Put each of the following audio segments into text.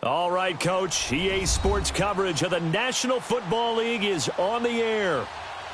All right, Coach. EA Sports coverage of the National Football League is on the air.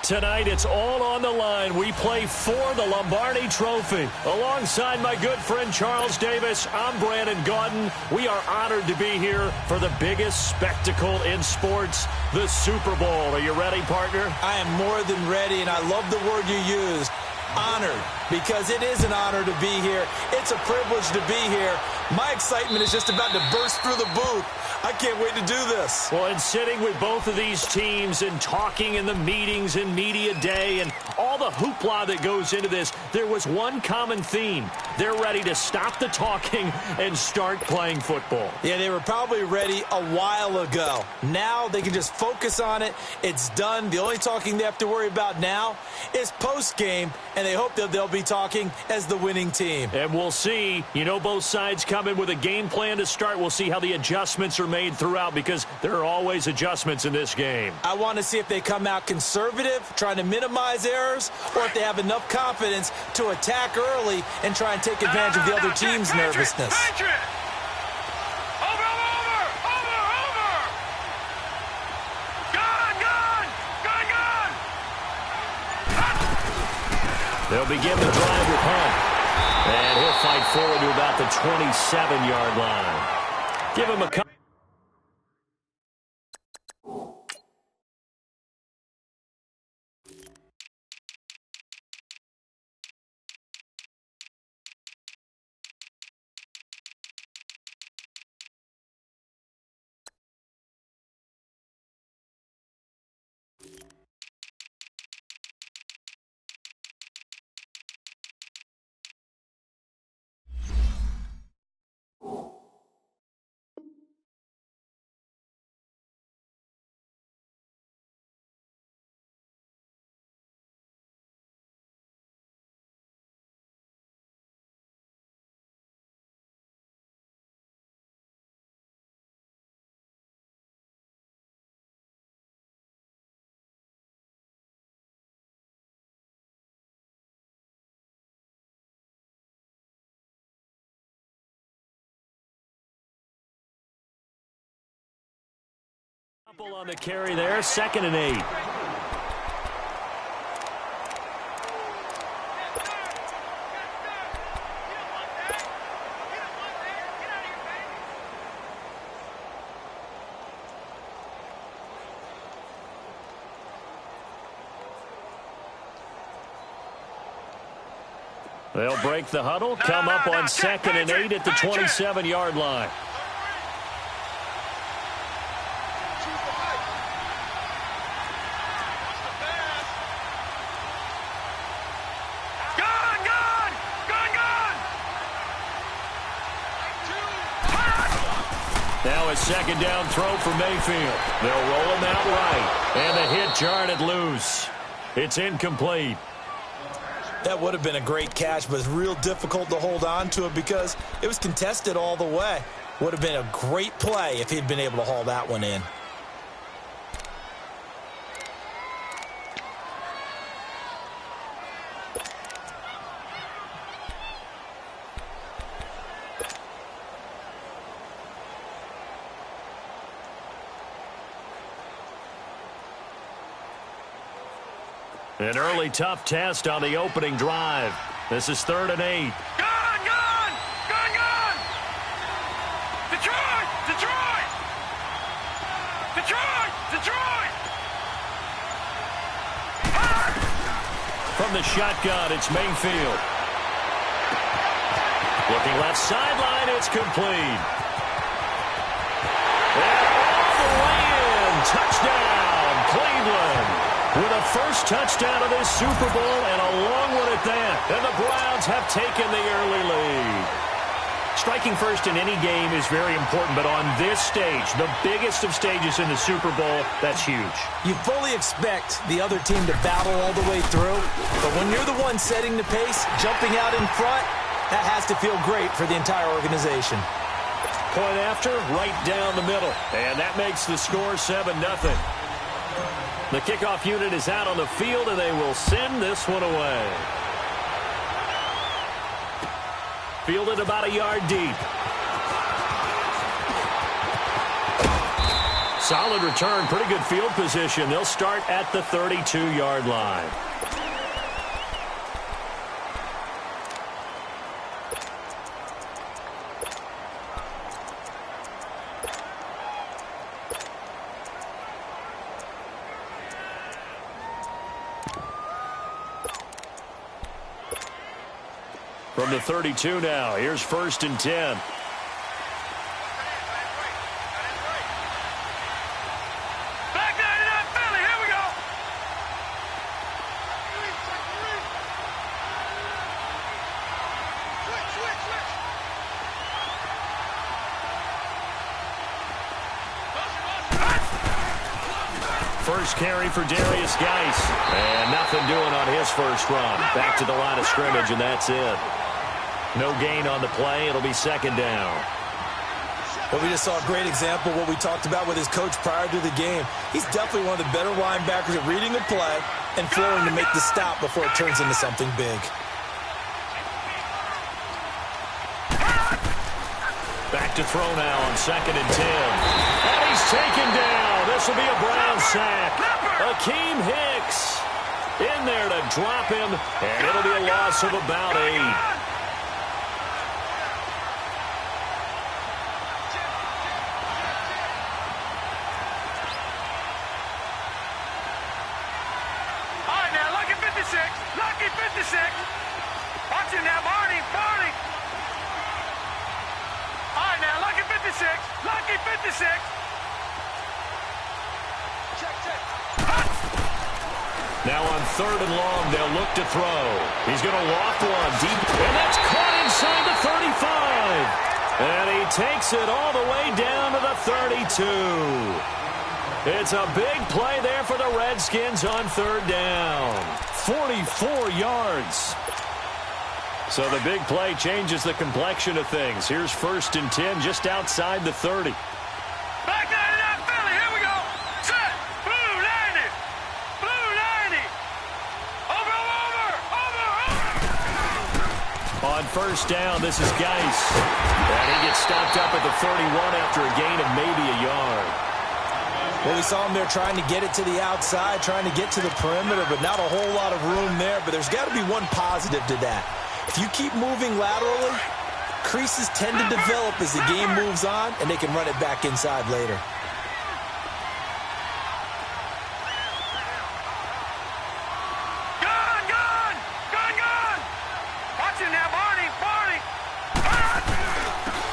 Tonight, it's all on the line. We play for the Lombardi Trophy. Alongside my good friend Charles Davis, I'm Brandon Gaudin. We are honored to be here for the biggest spectacle in sports, the Super Bowl. Are you ready, partner? I am more than ready, and I love the word you used, honored, because it is an honor to be here. It's a privilege to be here. My excitement is just about to burst through the booth. I can't wait to do this. Well, and sitting with both of these teams and talking in the meetings and media day and all the hoopla that goes into this, there was one common theme. They're ready to stop the talking and start playing football. Yeah, they were probably ready a while ago. Now they can just focus on it. It's done. The only talking they have to worry about now is post-game, and they hope that they'll be talking as the winning team. And we'll see. You know, both sides come in with a game plan to start. We'll see how the adjustments are made throughout, because there are always adjustments in this game. I want to see if they come out conservative, trying to minimize errors, or if they have enough confidence to attack early and try and take advantage of the other team's nervousness. They'll begin the drive with Hunt. And he'll fight forward to about the 27-yard line. Give him a couple. On the carry there, 2nd and 8. They'll break the huddle, come up on 2nd and 8 at the 27-yard line. Now a 2nd down throw for Mayfield. They'll roll him out right. And the hit jarred loose. It's incomplete. That would have been a great catch, but it's real difficult to hold on to it because it was contested all the way. Would have been a great play if he'd been able to haul that one in. An early tough test on the opening drive. This is 3rd and 8. Gone! Detroit! From the shotgun, it's Mayfield. Looking left sideline, it's complete. And all the way in. Touchdown, Cleveland. With a first touchdown of this Super Bowl, and a long one at that. And the Browns have taken the early lead. Striking first in any game is very important, but on this stage, the biggest of stages in the Super Bowl, that's huge. You fully expect the other team to battle all the way through, but when you're the one setting the pace, jumping out in front, that has to feel great for the entire organization. Point after, right down the middle, and that makes the score 7-0. The kickoff unit is out on the field, and they will send this one away. Fielded about a yard deep. Solid return, pretty good field position. They'll start at the 32-yard line. From the 32 now, here's 1st and 10. First carry for Darius Geis. And nothing doing on his first run. Back to the line of scrimmage, and that's it. No gain on the play. It'll be 2nd down. Well, we just saw a great example of what we talked about with his coach prior to the game. He's definitely one of the better linebackers at reading a play and flowing to make the stop before it turns into something big. Back to throw now on 2nd and 10. And he's taken down. This will be a Brown sack. Akeem Hicks in there to drop him, and it'll be a loss of about 8. Lucky 56. Watch him now, Barney. All right, now, Lucky 56. Lucky 56. Check. Now on 3rd and long, they'll look to throw. He's going to walk one deep, and that's caught inside the 35. And he takes it all the way down to the 32. It's a big play there for the Redskins on 3rd down. 44 yards. So the big play changes the complexion of things. Here's 1st and 10 just outside the 30. Back 99 Philly. Here we go. Set. Blue 90. Blue 90. Over. On 1st down, this is Geis. And he gets stopped up at the 31 after a gain of maybe a yard. Well, we saw him there trying to get it to the outside, trying to get to the perimeter, but not a whole lot of room there. But there's got to be one positive to that. If you keep moving laterally, creases tend to develop as the game moves on, and they can run it back inside later. Gun! Watch him now, Barney!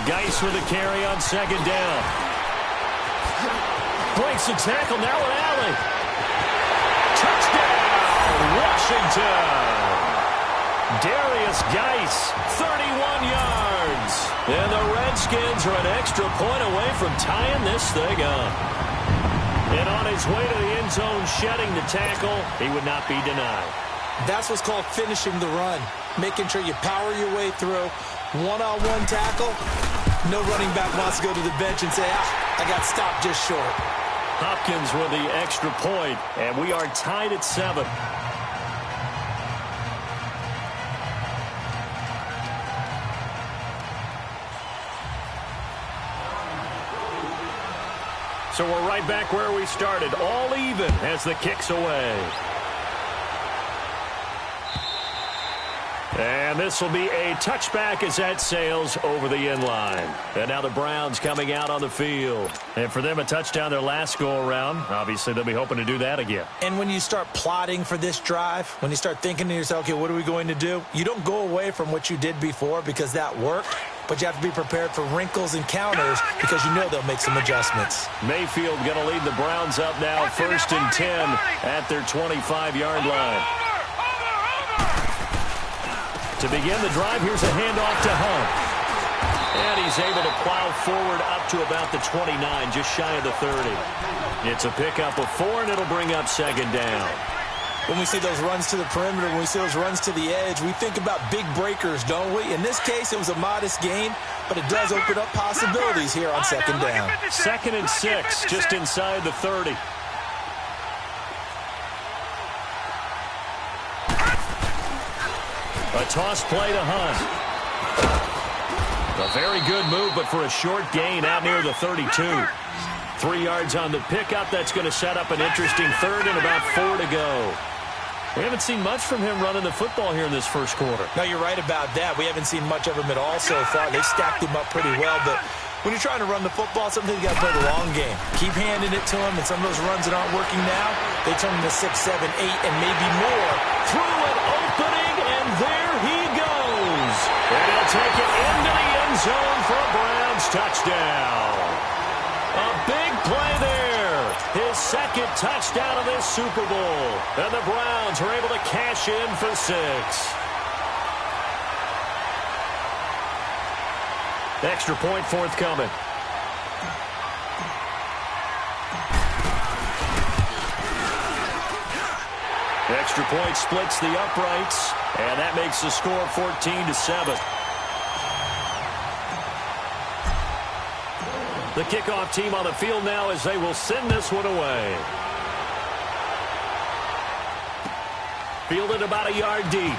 Geis with a carry on 2nd down. Breaks the tackle, now an alley. Touchdown, Washington. Darius Geis, 31 yards. And the Redskins are an extra point away from tying this thing up. And on his way to the end zone, shedding the tackle, he would not be denied. That's what's called finishing the run. Making sure you power your way through. One-on-one tackle. No running back wants to go to the bench and say, I got stopped just short. Hopkins with the extra point, and we are tied at 7. So we're right back where we started, all even as the kick's away. And this will be a touchback as that sails over the end line. And now the Browns coming out on the field. And for them, a touchdown their last go-around. Obviously, they'll be hoping to do that again. And when you start plotting for this drive, when you start thinking to yourself, okay, what are we going to do? You don't go away from what you did before because that worked. But you have to be prepared for wrinkles and counters because you know they'll make some adjustments. Mayfield going to lead the Browns up now, 1st and 10 at their 25-yard line. To begin the drive, here's a handoff to Hunt. And he's able to plow forward up to about the 29, just shy of the 30. It's a pickup of 4, and it'll bring up 2nd down. When we see those runs to the perimeter, when we see those runs to the edge, we think about big breakers, don't we? In this case, it was a modest gain, but it does open up possibilities here on 2nd down. 2nd and 6, just inside the 30. A toss play to Hunt. A very good move, but for a short gain out near the 32. 3 3 yards on the pickup. That's going to set up an interesting third and about 4 to go. We haven't seen much from him running the football here in this first quarter. No, you're right about that. We haven't seen much of him at all so far. They've stacked him up pretty well, but when you're trying to run the football, sometimes you got to play the long game. Keep handing it to him, and some of those runs that aren't working now, they turn into 6, 7, 8, and maybe more. Through an opening, and there he goes. And he'll take it into the end zone for a Browns touchdown. A big play there. His second touchdown of this Super Bowl. And the Browns are able to cash in for 6. Extra point forthcoming. Extra point splits the uprights, and that makes the score 14-7. The kickoff team on the field now as they will send this one away. Fielded about a yard deep.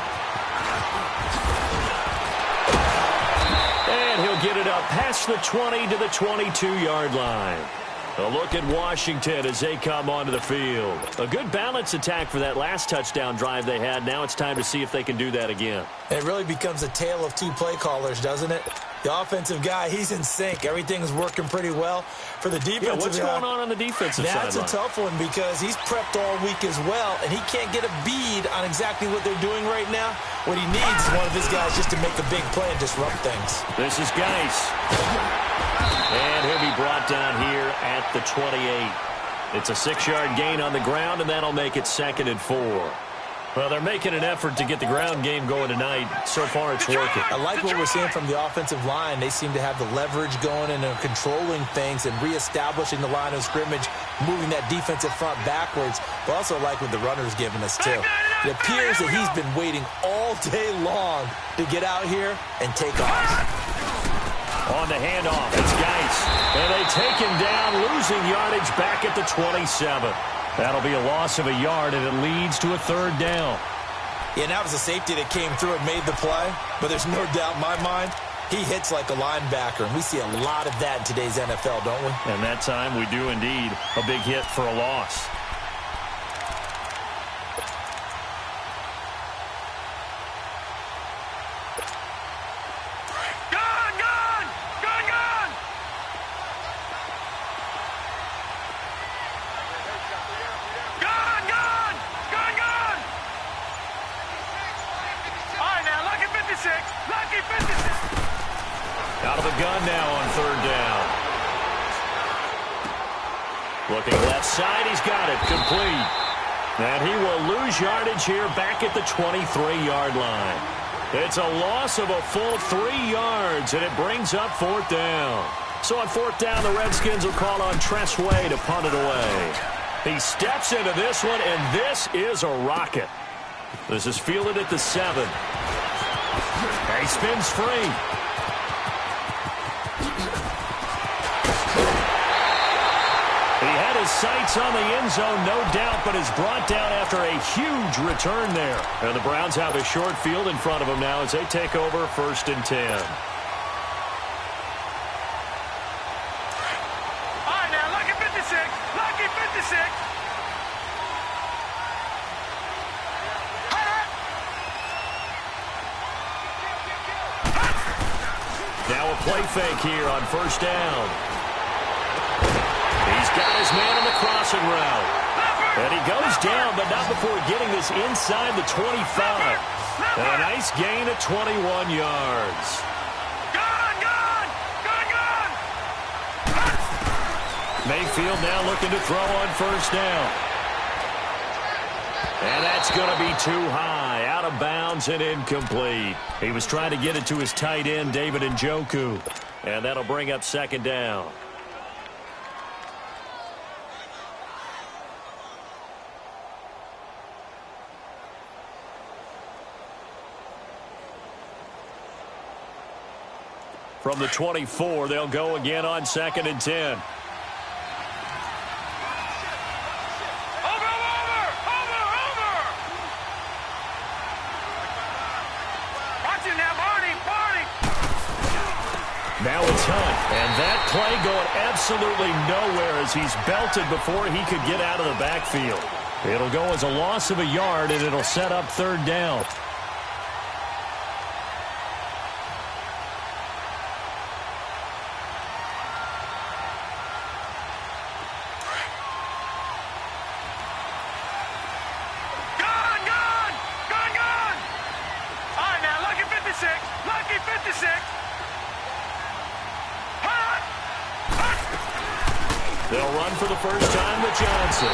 And he'll get it up past the 20 to the 22-yard line. A look at Washington as they come onto the field. A good balance attack for that last touchdown drive they had. Now it's time to see if they can do that again. It really becomes a tale of 2 play callers, doesn't it? The offensive guy, he's in sync. Everything's working pretty well. For the defensive guy, what's going on the defensive side? That's a tough one because he's prepped all week as well, and he can't get a bead on exactly what they're doing right now. What he needs is one of his guys just to make a big play and disrupt things. This is Geis. And he'll be brought down here at the 28. It's a 6-yard gain on the ground, and that'll make it 2nd and 4. Well, they're making an effort to get the ground game going tonight. So far, it's working. I like what we're seeing from the offensive line. They seem to have the leverage going and are controlling things and reestablishing the line of scrimmage, moving that defensive front backwards. But also like what the runner's giving us, too. It appears that he's been waiting all day long to get out here and take off. On the handoff, it's Geis. And they take him down, losing yardage back at the 27. That'll be a loss of a yard, and it leads to a 3rd down. Yeah, that was a safety that came through and made the play. But there's no doubt in my mind, he hits like a linebacker. And we see a lot of that in today's NFL, don't we? And that time we do indeed. A big hit for a loss. Out of the gun now on 3rd down. Looking left side, he's got it, complete. And he will lose yardage here back at the 23-yard line. It's a loss of a full 3 yards, and it brings up 4th down. So on 4th down, the Redskins will call on Tress Way to punt it away. He steps into this one, and this is a rocket. This is fielded at the 7. And he spins free. He had his sights on the end zone, no doubt, but is brought down after a huge return there. And the Browns have a short field in front of them now as they take over 1st and 10. All right, now, lucky 56. Lucky 56. Now a play fake here on 1st down. He's got his man on the crossing route. And he goes down, but not before getting this inside the 25. And a nice gain of 21 yards. Mayfield now looking to throw on 1st down. And that's going to be too high, out of bounds and incomplete. He was trying to get it to his tight end, David Njoku. And that'll bring up 2nd down. From the 24, they'll go again on 2nd and 10. Now it's Hunt, and that play going absolutely nowhere as he's belted before he could get out of the backfield. It'll go as a loss of a yard, and it'll set up third down. They'll run for the first time with Johnson.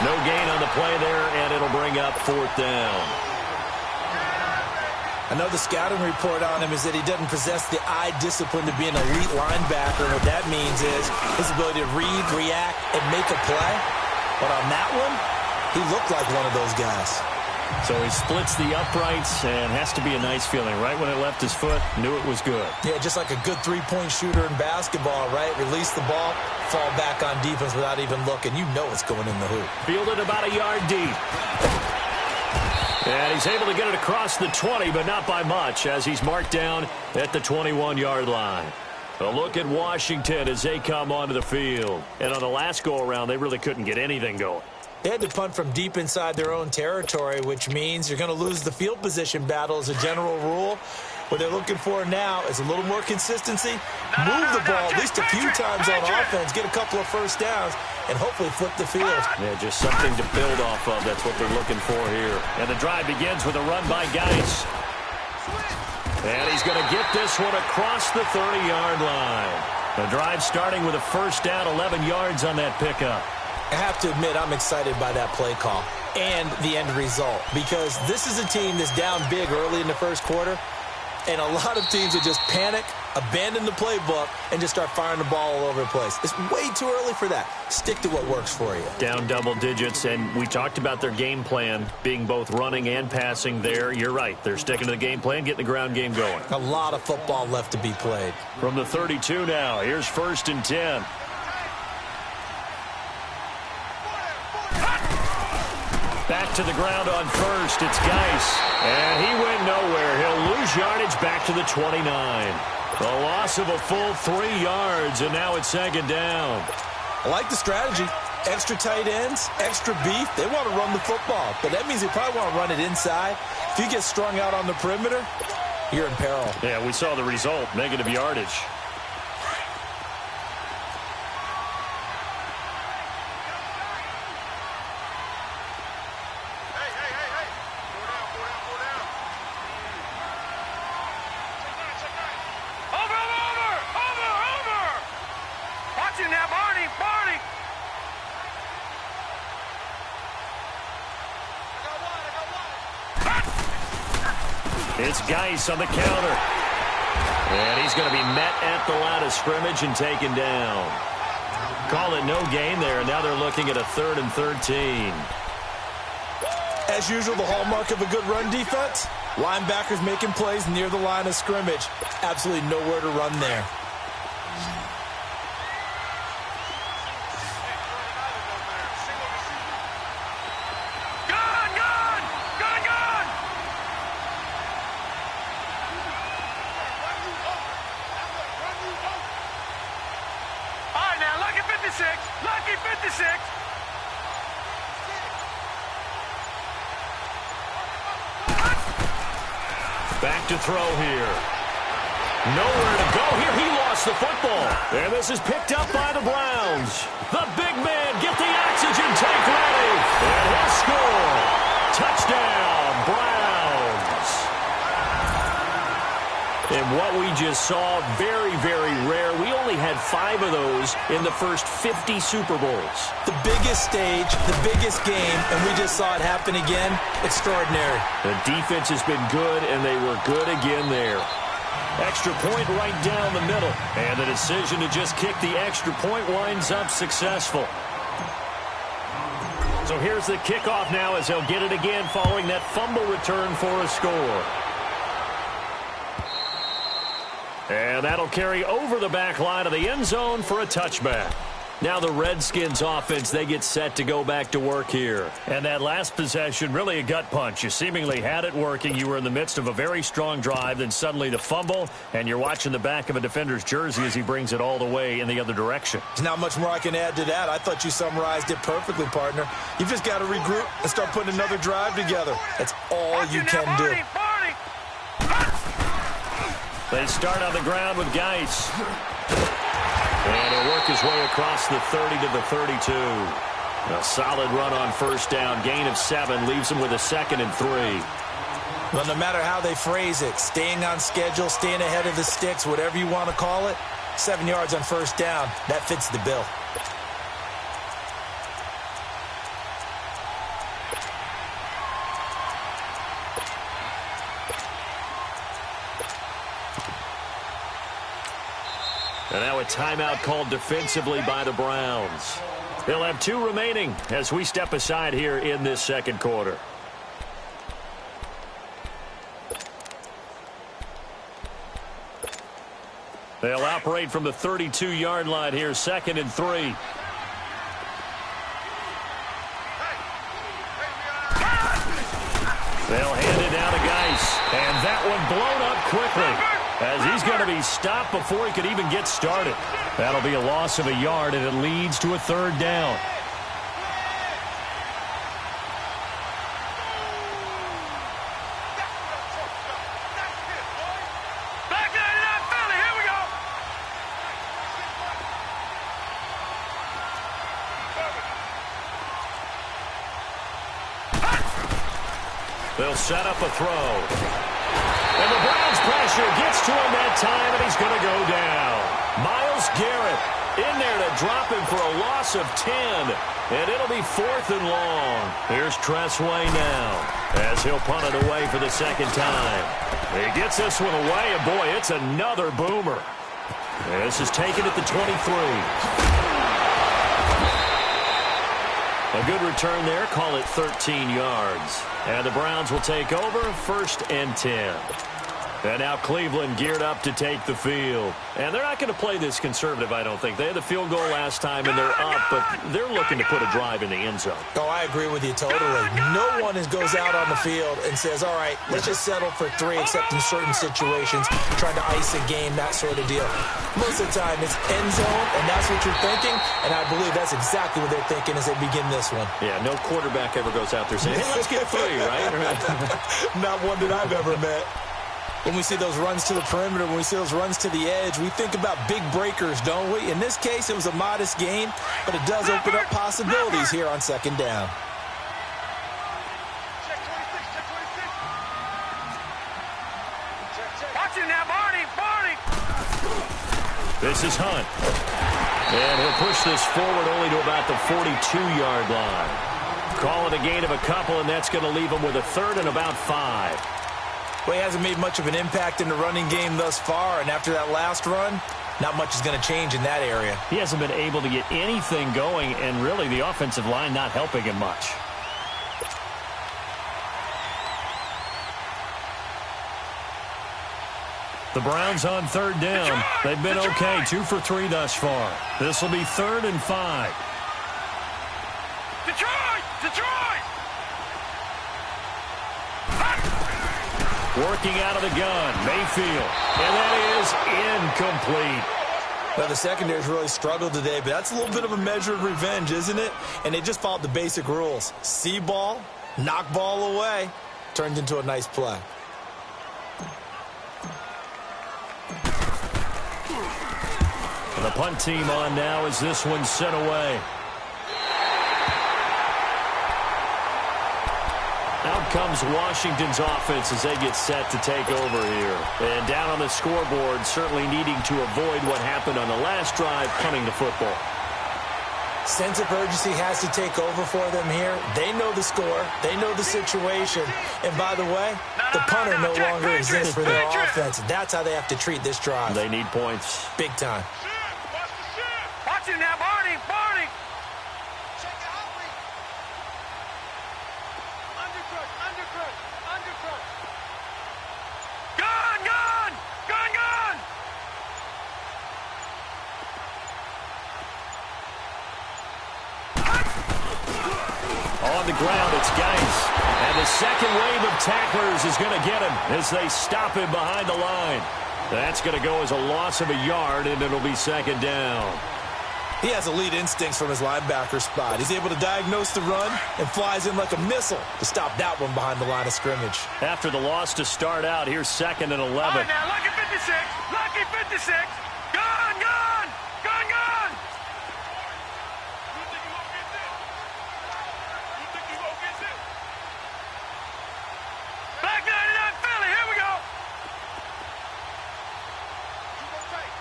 No gain on the play there, and it'll bring up fourth down. I know the scouting report on him is that he doesn't possess the eye discipline to be an elite linebacker. And what that means is his ability to read, react, and make a play. But on that one, he looked like one of those guys. So he splits the uprights, and has to be a nice feeling. Right when it left his foot, knew it was good. Yeah, just like a good three-point shooter in basketball, right? Release the ball, fall back on defense without even looking. You know it's going in the hoop. Fielded about a yard deep. And he's able to get it across the 20, but not by much, as he's marked down at the 21-yard line. A look at Washington as they come onto the field. And on the last go-around, they really couldn't get anything going. They had to punt from deep inside their own territory, which means you're going to lose the field position battle as a general rule. What they're looking for now is a little more consistency, move the ball at least a few times on offense, get a couple of first downs, and hopefully flip the field. Yeah, just something to build off of. That's what they're looking for here. And the drive begins with a run by Geis. And he's going to get this one across the 30-yard line. The drive starting with a first down, 11 yards on that pickup. I have to admit, I'm excited by that play call and the end result, because this is a team that's down big early in the first quarter, and a lot of teams that just panic, abandon the playbook, and just start firing the ball all over the place. It's way too early for that. Stick to what works for you. Down double digits, and we talked about their game plan being both running and passing there. You're right. They're sticking to the game plan, getting the ground game going. A lot of football left to be played. From the 32 now, here's 1st and 10. Back to the ground on first. It's Geis. And he went nowhere. He'll lose yardage back to the 29. A loss of a full 3 yards, and now it's 2nd down. I like the strategy. Extra tight ends, extra beef. They want to run the football, but that means they probably want to run it inside. If you get strung out on the perimeter, you're in peril. Yeah, we saw the result. Negative yardage. It's Geis on the counter. And he's going to be met at the line of scrimmage and taken down. Call it no gain there. Now they're looking at a 3rd and 13. As usual, the hallmark of a good run defense, linebackers making plays near the line of scrimmage. Absolutely nowhere to run there. Lucky 56. Back to throw here. Nowhere to go here. He lost the football. And this is picked up by the Browns. The big man, get the oxygen tank ready. And he'll score. Touchdown, Browns. And what we just saw, very, very rare. We only had 5 of those in the first 50 Super Bowls. The biggest stage, the biggest game, and we just saw it happen again. Extraordinary. The defense has been good, and they were good again there. Extra point right down the middle. And the decision to just kick the extra point winds up successful. So here's the kickoff now as they'll get it again following that fumble return for a score. And that'll carry over the back line of the end zone for a touchback. Now the Redskins offense, they get set to go back to work here. And that last possession, really a gut punch. You seemingly had it working. You were in the midst of a very strong drive, then suddenly the fumble, and you're watching the back of a defender's jersey as he brings it all the way in the other direction. There's not much more I can add to that. I thought you summarized it perfectly, partner. You've just got to regroup and start putting another drive together. That's all you can do. They start on the ground with Geis. And he'll work his way across the 30 to the 32. A solid run on first down. Gain of 7 leaves him with a 2nd and 3. Well, no matter how they phrase it, staying on schedule, staying ahead of the sticks, whatever you want to call it, 7 yards on first down, that fits the bill. And now a timeout called defensively by the Browns. They'll have 2 remaining as we step aside here in this second quarter. They'll operate from the 32-yard line here, 2nd and 3. They'll hand it down to Geis. And that one blown up quickly, as he's going to be stopped before he could even get started. That'll be a loss of a yard, and it leads to a 3rd down. They'll set up a throw. And the Browns pressure gets to him that time, and he's going to go down. Myles Garrett in there to drop him for a loss of 10. And it'll be 4th and long. Here's Tressway now as he'll punt it away for the 2nd time. He gets this one away, and boy, it's another boomer. This is taken at the 23. A good return there. Call it 13 yards. And the Browns will take over, 1st and 10. And now Cleveland geared up to take the field. And they're not going to play this conservative, I don't think. They had the field goal last time, and they're up, but they're looking to put a drive in the end zone. Oh, I agree with you totally. No one goes out on the field and says, all right, let's just settle for 3, except in certain situations, trying to ice a game, that sort of deal. Most of the time, it's end zone, and that's what you're thinking, and I believe that's exactly what they're thinking as they begin this one. Yeah, no quarterback ever goes out there saying, hey, let's get 3, right? Not one that I've ever met. When we see those runs to the perimeter, when we see those runs to the edge, we think about big breakers, don't we? In this case, it was a modest gain, but it does open up possibilities here on 2nd down. Watch it now, Barney! This is Hunt. And he'll push this forward only to about the 42-yard line. Call it a gain of a couple, and that's going to leave him with a 3rd and about 5. Well, he hasn't made much of an impact in the running game thus far, and after that last run, not much is going to change in that area. He hasn't been able to get anything going, and really the offensive line not helping him much. The Browns on 3rd down. They've been okay, 2 for 3 thus far. This will be 3rd and 5. Detroit! Working out of the gun, Mayfield. And that is incomplete. Well, the secondary's really struggled today, but that's a little bit of a measure of revenge, isn't it? And they just followed the basic rules. See ball, knock ball away. Turned into a nice play. And the punt team on now as this one's sent away. Out comes Washington's offense as they get set to take over here. And down on the scoreboard, certainly needing to avoid what happened on the last drive, punting the football. Sense of urgency has to take over for them here. They know the score. They know the situation. And by the way, the punter no longer exists for their offense. That's how they have to treat this drive. They need points. Big time. Watch it now, Barney! On the ground, it's Geis. And the second wave of tacklers is going to get him as they stop him behind the line. That's going to go as a loss of a yard, and it'll be second down. He has elite instincts from his linebacker spot. He's able to diagnose the run and flies in like a missile to stop that one behind the line of scrimmage. After the loss to start out, here's 2nd and 11. All right, now, lucky 56. Lucky 56. Gone, gone. Gone, gone. You think you won't get this? You think you won't get this? Black 99 Philly, here we go. You got tight.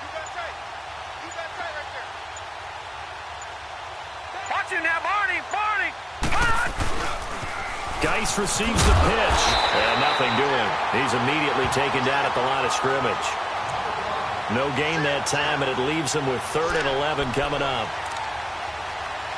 You got tight. You got tight right there. Watch him now, Barney. Barney. Geis receives the pitch. And nothing doing. He's immediately taken down at the line of scrimmage. No gain that time, and it leaves him with 3rd and 11 coming up.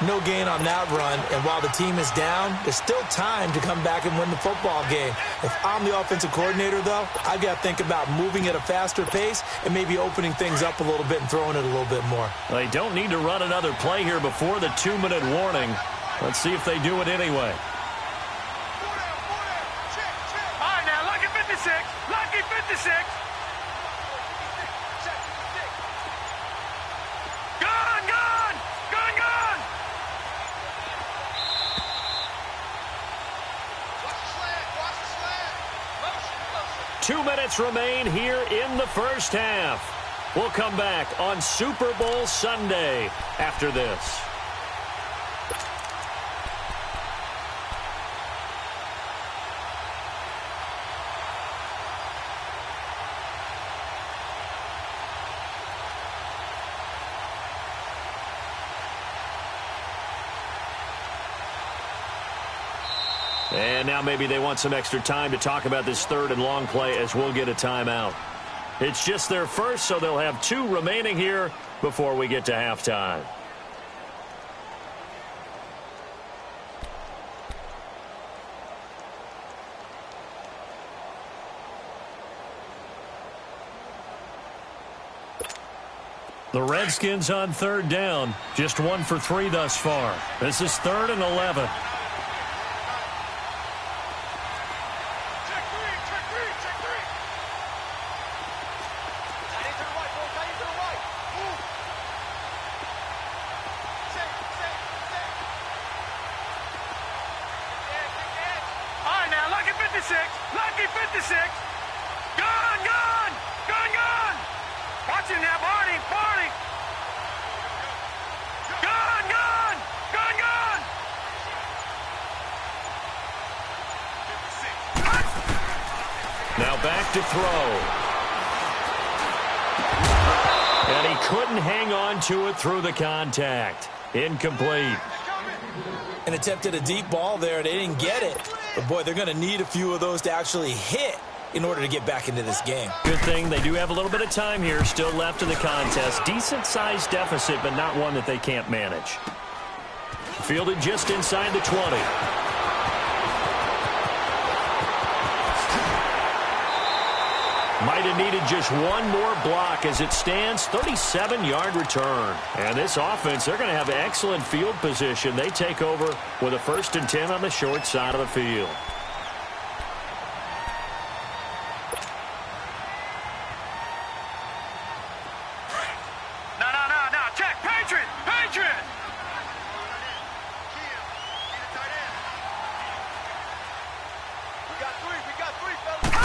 No gain on that run, and while the team is down, there's still time to come back and win the football game. If I'm the offensive coordinator, though, I've got to think about moving at a faster pace and maybe opening things up a little bit and throwing it a little bit more. They don't need to run another play here before the 2-minute warning. Let's see if they do it anyway. All right, now, lucky 56. Lucky 56. Gone, gone. Gone, gone. Watch the slant. Watch the slant. Motion, motion. 2 minutes remain here in the first half. We'll come back on Super Bowl Sunday after this. And now maybe they want some extra time to talk about this 3rd and long play as we'll get a timeout. It's just their first, so they'll have 2 remaining here before we get to halftime. The Redskins on 3rd down, just 1 for 3 thus far. This is 3rd and 11. Lucky 56. Gone, gone. Gone, gone. Watch him now, Barney. Barney. Gone, gone. Gone, gone. Now back to throw. And he couldn't hang on to it through the contact. Incomplete. And attempted a deep ball there. They didn't get it. But, boy, they're going to need a few of those to actually hit in order to get back into this game. Good thing they do have a little bit of time here still left in the contest. Decent-sized deficit, but not one that they can't manage. Fielded just inside the 20. Might have needed just one more block as it stands. 37-yard return. And this offense, they're going to have excellent field position. They take over with a 1st and 10 on the short side of the field. No. Check. Patriot. Patriot. We got three, fellas.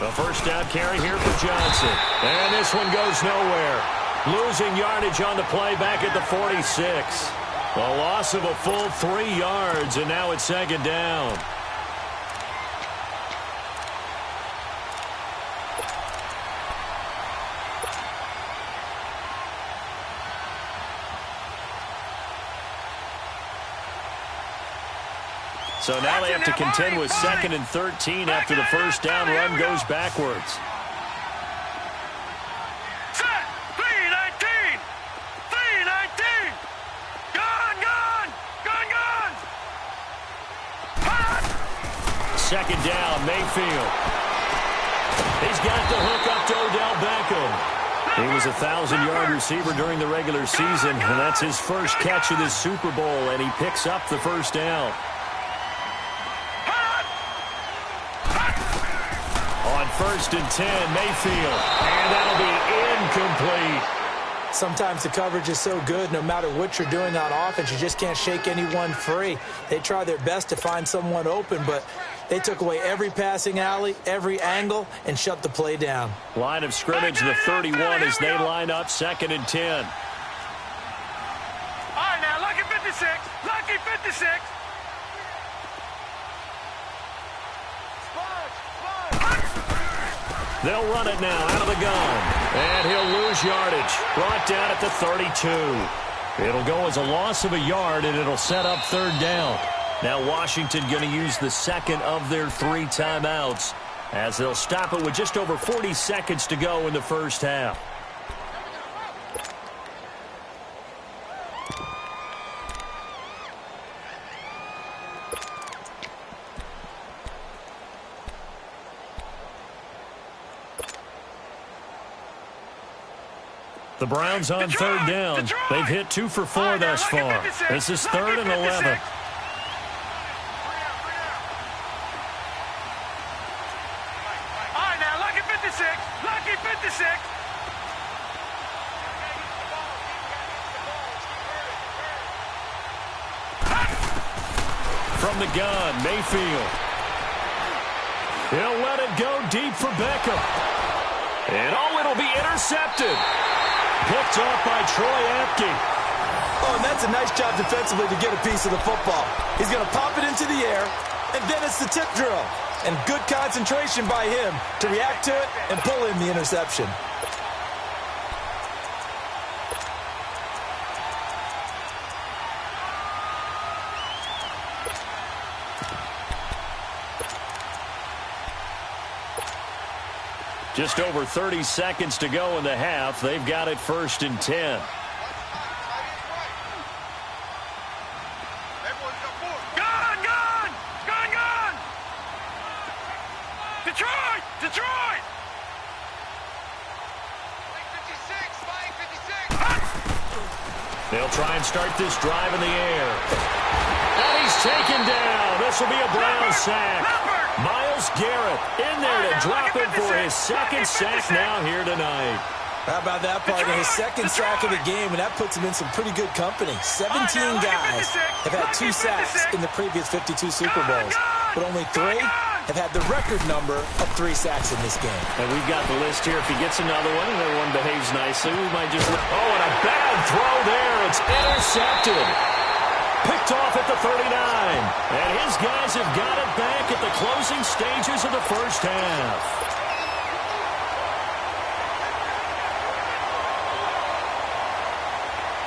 The first down carry here for Johnson. And this one goes nowhere. Losing yardage on the play back at the 46. A loss of a full 3 yards, and now it's 2nd down. So now they have to contend with 2nd and 13 after the first down run goes backwards. Set. 3-19. 3-19. Gone. 2nd down, Mayfield. He's got the hook up to Odell Beckham. He was a 1,000-yard receiver during the regular season, and that's his first catch of this Super Bowl, and he picks up the first down. On 1st and 10, Mayfield, and that'll be incomplete. Sometimes the coverage is so good, no matter what you're doing on offense, you just can't shake anyone free. They try their best to find someone open, but they took away every passing alley, every angle, and shut the play down. Line of scrimmage, the 31 as they line up 2nd and 10. All right, now, lucky 56. Lucky 56. They'll run it now out of the gun. And he'll lose yardage. Brought down at the 32. It'll go as a loss of a yard, and it'll set up 3rd down. Now Washington going to use the second of their 3 timeouts as they'll stop it with just over 40 seconds to go in the first half. The Browns on 3rd down. They've hit 2 for 4 thus far. This is 3rd and 11. All right, now, lucky 56. Lucky 56. From the gun, Mayfield. He'll let it go deep for Beckham. And it'll be intercepted. Picked off by Troy Apke. Oh, and that's a nice job defensively to get a piece of the football. He's going to pop it into the air, and then it's the tip drill. And good concentration by him to react to it and pull in the interception. Just over 30 seconds to go in the half. They've got it 1st and 10. Gun! Detroit! Detroit! 56! They'll try and start this drive in the air. And he's taken down. This will be a Brown sack. Myles Garrett in there to drop it for his 2nd sack now here tonight. How about that, partner? His 2nd sack of the game, and that puts him in some pretty good company. 17 guys have had 2 sacks in the previous 52 Super Bowls, but only 3 have had the record number of 3 sacks in this game. And we've got the list here. If he gets another one and everyone behaves nicely, we might just... Oh, and a bad throw there. It's intercepted. Picked off at the 39. And his guys have got it back at the closing stages of the first half.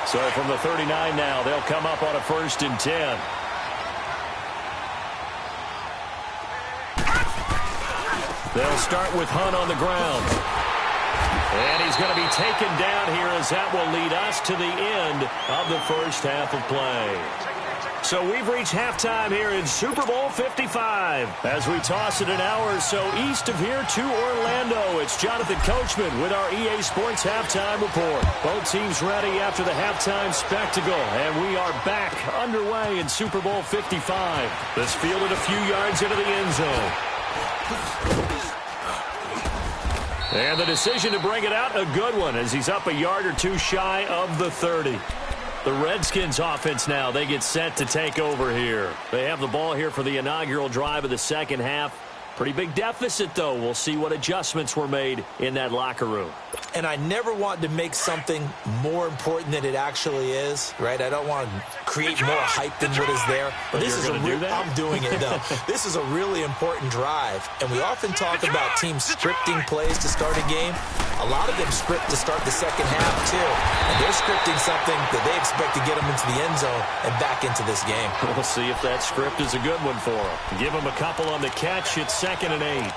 So from the 39 now, they'll come up on a 1st and 10. They'll start with Hunt on the ground. And he's going to be taken down here as that will lead us to the end of the first half of play. So we've reached halftime here in Super Bowl 55. As we toss it an hour or so east of here to Orlando, it's Jonathan Coachman with our EA Sports Halftime Report. Both teams ready after the halftime spectacle, and we are back underway in Super Bowl 55. This fielded a few yards into the end zone. And the decision to bring it out, a good one, as he's up a yard or 2 shy of the 30. The Redskins offense now, they get set to take over here. They have the ball here for the inaugural drive of the second half. Pretty big deficit, though. We'll see what adjustments were made in that locker room. And I never want to make something more important than it actually is, right? I don't want to create more hype than what is there. But this is I'm doing it, though. This is a really important drive. And we often talk about teams scripting plays to start a game. A lot of them script to start the second half, too. And they're scripting something that they expect to get them into the end zone and back into this game. We'll see if that script is a good one for them. Give them a couple on the catch. It's 2nd and 8.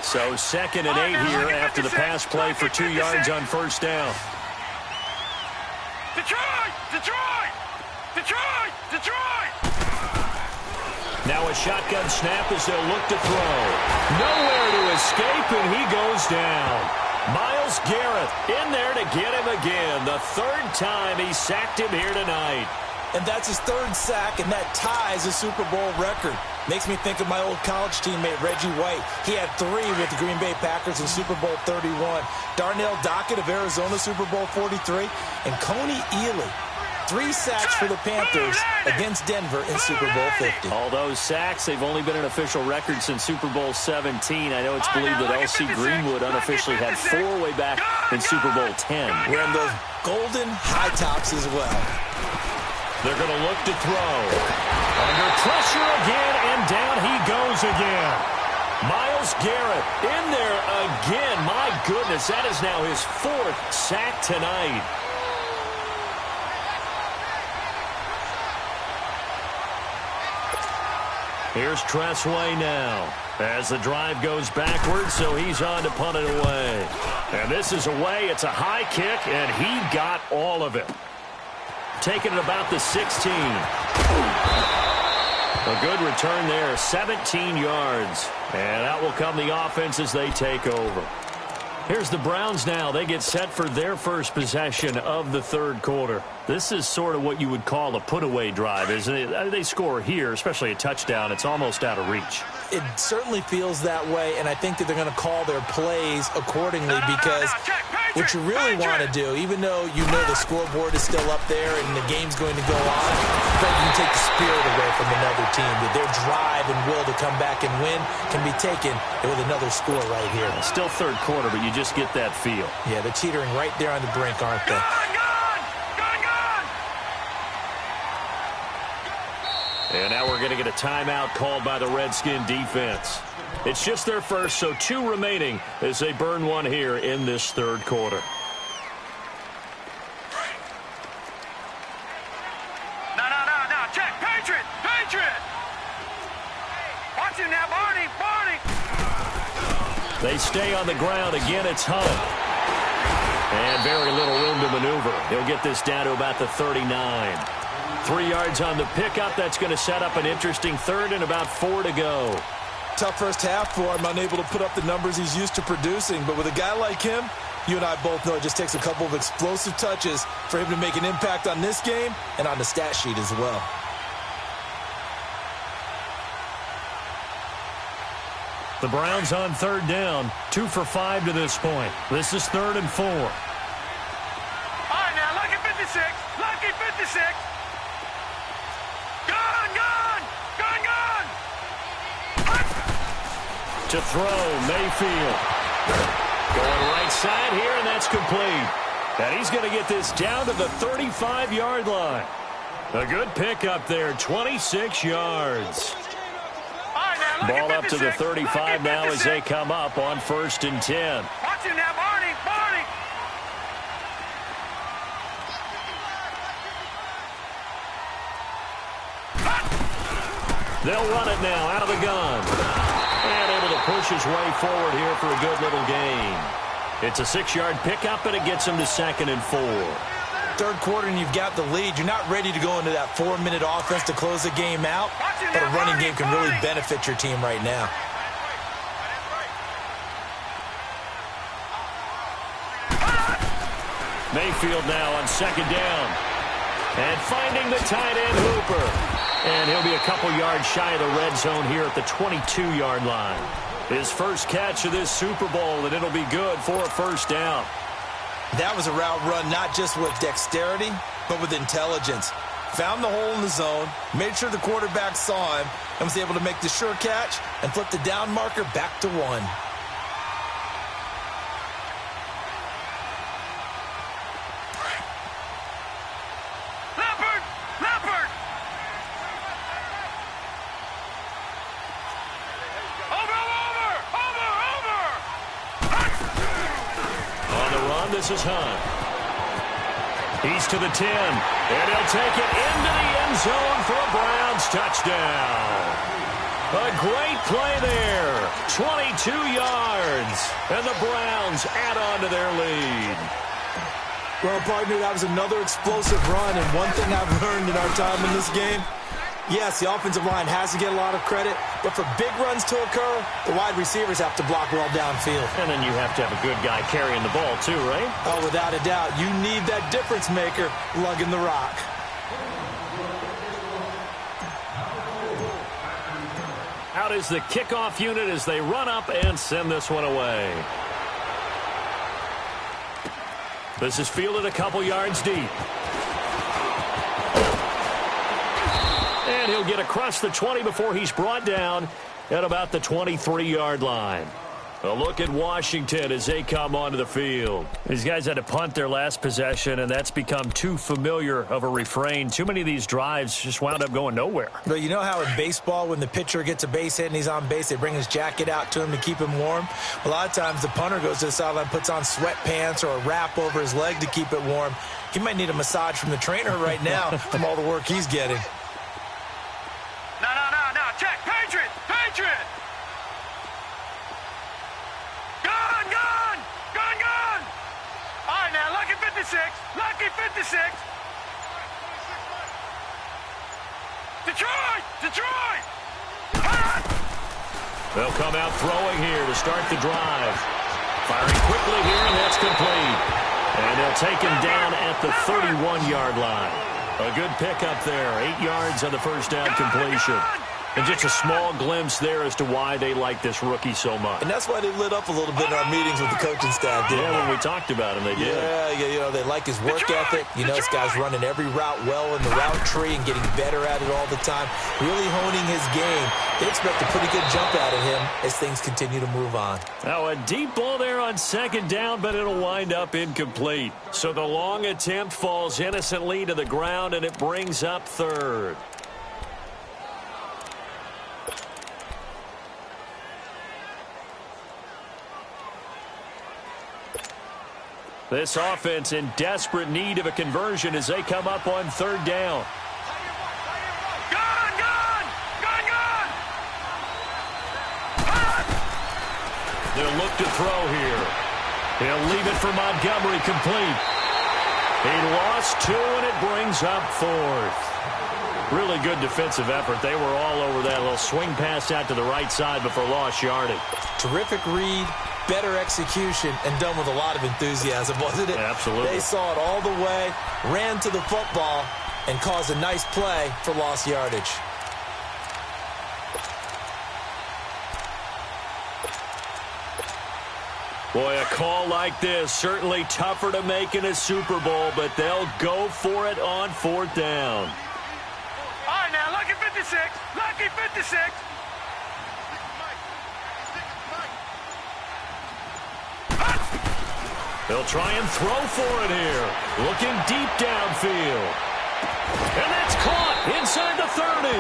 So 2nd and 8 here after the pass play for 2 yards on first down. Detroit! Detroit! Detroit! Detroit! Now a shotgun snap as they'll look to throw. Nowhere to escape, and he goes down. Myles Garrett in there to get him again. The third time he sacked him here tonight. And that's his third sack, and that ties a Super Bowl record. Makes me think of my old college teammate, Reggie White. He had 3 with the Green Bay Packers in Super Bowl 31. Darnell Dockett of Arizona, Super Bowl 43. And Coney Ealy, 3 sacks for the Panthers against Denver in Super Bowl 50. All those sacks, they've only been an official record since Super Bowl 17. I know it's believed that L.C. Greenwood unofficially had 4 way back in Super Bowl 10. Wearing those golden high tops as well. They're going to look to throw. Under pressure again, and down he goes again. Myles Garrett in there again. My goodness, that is now his 4th sack tonight. Here's Tressway now as the drive goes backwards, so he's on to punt it away. And this is away. It's a high kick, and he got all of it. Taking it about the 16. A good return there, 17 yards. And out will come the offense as they take over. Here's the Browns now. They get set for their first possession of the third quarter. This is sort of what you would call a put-away drive, isn't it? They score here, especially a touchdown. It's almost out of reach. It certainly feels that way, and I think that they're going to call their plays accordingly because what you really want to do, even though you know the scoreboard is still up there and the game's going to go on, but you can take the spirit away from another team. That their drive and will to come back and win can be taken with another score right here. Still third quarter, but you just get that feel. Yeah, they're teetering right there on the brink, aren't they? And now we're going to get a timeout called by the Redskin defense. It's just their first, so 2 remaining as they burn one here in this third quarter. No. Check. Patriot. Watch him now, Barney. They stay on the ground. Again, it's Hunt. And very little room to maneuver. He'll get this down to about the 39. 3 yards on the pickup. That's going to set up an interesting third and about 4 to go. Tough first half for him, unable to put up the numbers he's used to producing. But with a guy like him, you and I both know it just takes a couple of explosive touches for him to make an impact on this game and on the stat sheet as well. The Browns on third down, 2 for 5 to this point. This is 3rd and 4. All right, now, lucky 56. To throw, Mayfield. Going right side here, and that's complete. And he's going to get this down to the 35-yard line. A good pickup there, 26 yards. Ball up to the 35 now as they come up on 1st and 10. Watch him now, Barney. They'll run it now out of the gun. And able to push his way forward here for a good little gain. It's a 6-yard pickup, and it gets him to 2nd and 4. Third quarter, and you've got the lead. You're not ready to go into that 4-minute offense to close the game out, but a running game can really benefit your team right now. Mayfield now on 2nd down. And finding the tight end, Hooper. And he'll be a couple yards shy of the red zone here at the 22-yard line. His first catch of this Super Bowl, and it'll be good for a first down. That was a route run not just with dexterity, but with intelligence. Found the hole in the zone, made sure the quarterback saw him, and was able to make the sure catch and flip the down marker back to 1. This is Hunt. He's to the 10, and he'll take it into the end zone for a Browns touchdown. A great play there. 22 yards, and the Browns add on to their lead. Well, partner, that was another explosive run, and one thing I've learned in our time in this game, Yes, the offensive line has to get a lot of credit, but for big runs to occur, the wide receivers have to block well downfield. And then you have to have a good guy carrying the ball too, right? Oh, without a doubt. You need that difference maker lugging the rock. Out is the kickoff unit as they run up and send this one away. This is fielded a couple yards deep. And he'll get across the 20 before he's brought down at about the 23-yard line. A look at Washington as they come onto the field. These guys had to punt their last possession, and that's become too familiar of a refrain. Too many of these drives just wound up going nowhere. But you know how in baseball, when the pitcher gets a base hit and he's on base, they bring his jacket out to him to keep him warm? A lot of times the punter goes to the sideline, puts on sweatpants or a wrap over his leg to keep it warm. He might need a massage from the trainer right now from all the work he's getting. No. Check. Patriot. Gun. All right, now, lucky 56. Detroit. They'll come out throwing here to start the drive. Firing quickly here, and that's complete. And they'll take him down at the 31-yard line. A good pickup there. 8 yards on the first down completion. And just a small glimpse there as to why they like this rookie so much. And that's why they lit up a little bit in our meetings with the coaching staff, didn't they? When we talked about him, they did. Yeah, they like his work ethic. This guy's running every route well in the route tree and getting better at it all the time, really honing his game. They expect a pretty good jump out of him as things continue to move on. Now, a deep ball there on second down, but it'll wind up incomplete. So the long attempt falls innocently to the ground, and it brings up third. This offense in desperate need of a conversion as they come up on third down. Gun! They'll look to throw here. He'll leave it for Montgomery complete. He lost 2, and it brings up fourth. Really good defensive effort. They were all over that little swing pass out to the right side before lost yardage. Terrific read. Better execution, and done with a lot of enthusiasm, wasn't it? Absolutely. They saw it all the way, ran to the football, and caused a nice play for lost yardage. Boy, a call like this, certainly tougher to make in a Super Bowl, but they'll go for it on fourth down. All right, now, lucky 56. They'll try and throw for it here. Looking deep downfield. And that's caught inside the 30.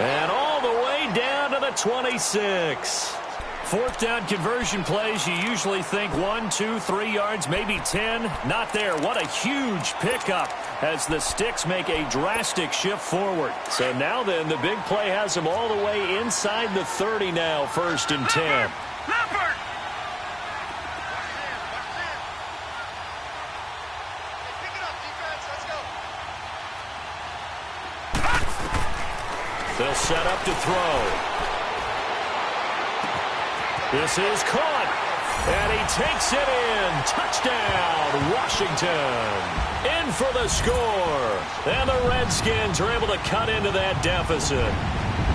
And all the way down to the 26. Fourth down conversion plays, you usually think 1, 2, 3 yards, maybe 10. Not there. What a huge pickup as the sticks make a drastic shift forward. So now then, the big play has them all the way inside the 30 now, 1st and 10. Leopard! They'll set up to throw. This is caught. And he takes it in. Touchdown, Washington. In for the score. And the Redskins are able to cut into that deficit.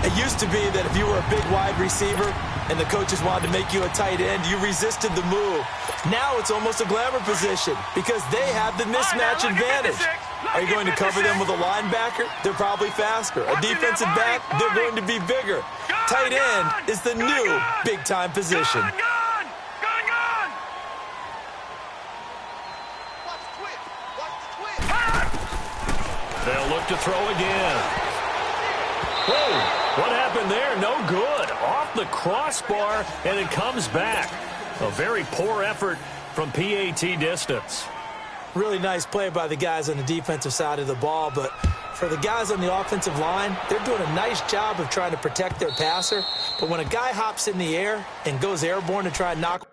It used to be that if you were a big wide receiver and the coaches wanted to make you a tight end, you resisted the move. Now it's almost a glamour position because they have the mismatch advantage. Are you going to cover them with a linebacker? They're probably faster. A defensive back? They're going to be bigger. Tight end is the new big-time position. Gun! They'll look to throw again. Whoa, what happened there? No good. Off the crossbar, and it comes back. A very poor effort from PAT distance. Really nice play by the guys on the defensive side of the ball, but for the guys on the offensive line, they're doing a nice job of trying to protect their passer. But when a guy hops in the air and goes airborne to try and knock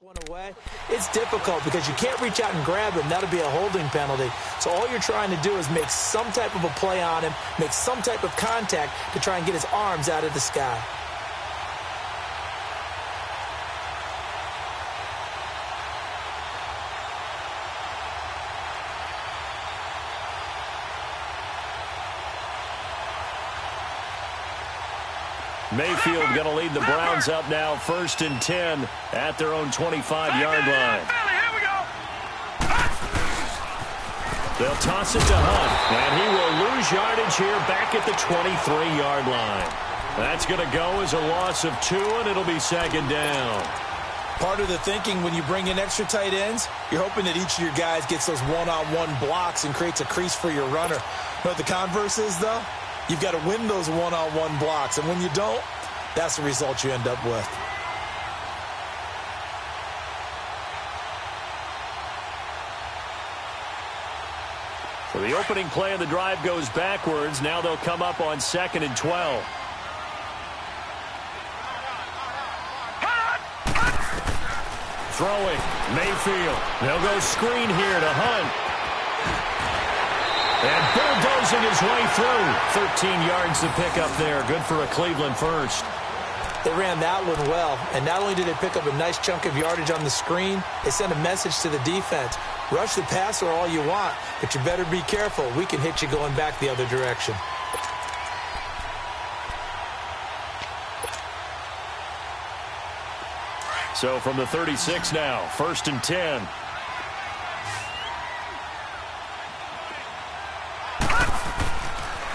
One away, it's difficult because you can't reach out and grab him. That'll be a holding penalty. So all you're trying to do is make some type of a play on him, make some type of contact to try and get his arms out of the sky. Mayfield going to lead the Browns up now, 1st and 10 at their own 25-yard line. They'll toss it to Hunt, and he will lose yardage here back at the 23-yard line. That's going to go as a loss of 2, and it'll be 2nd down. Part of the thinking when you bring in extra tight ends, you're hoping that each of your guys gets those one-on-one blocks and creates a crease for your runner. You know what the converse is, though? You've got to win those one-on-one blocks, and when you don't, that's the result you end up with. So the opening play of the drive goes backwards. Now they'll come up on 2nd and 12. Throwing, Mayfield. They'll go screen here to Hunt. And bulldozing his way through. 13 yards to pick up there. Good for a Cleveland first. They ran that one well, and not only did they pick up a nice chunk of yardage on the screen, they sent a message to the defense. Rush the passer all you want, but you better be careful. We can hit you going back the other direction. So from the 36 now, 1st and 10.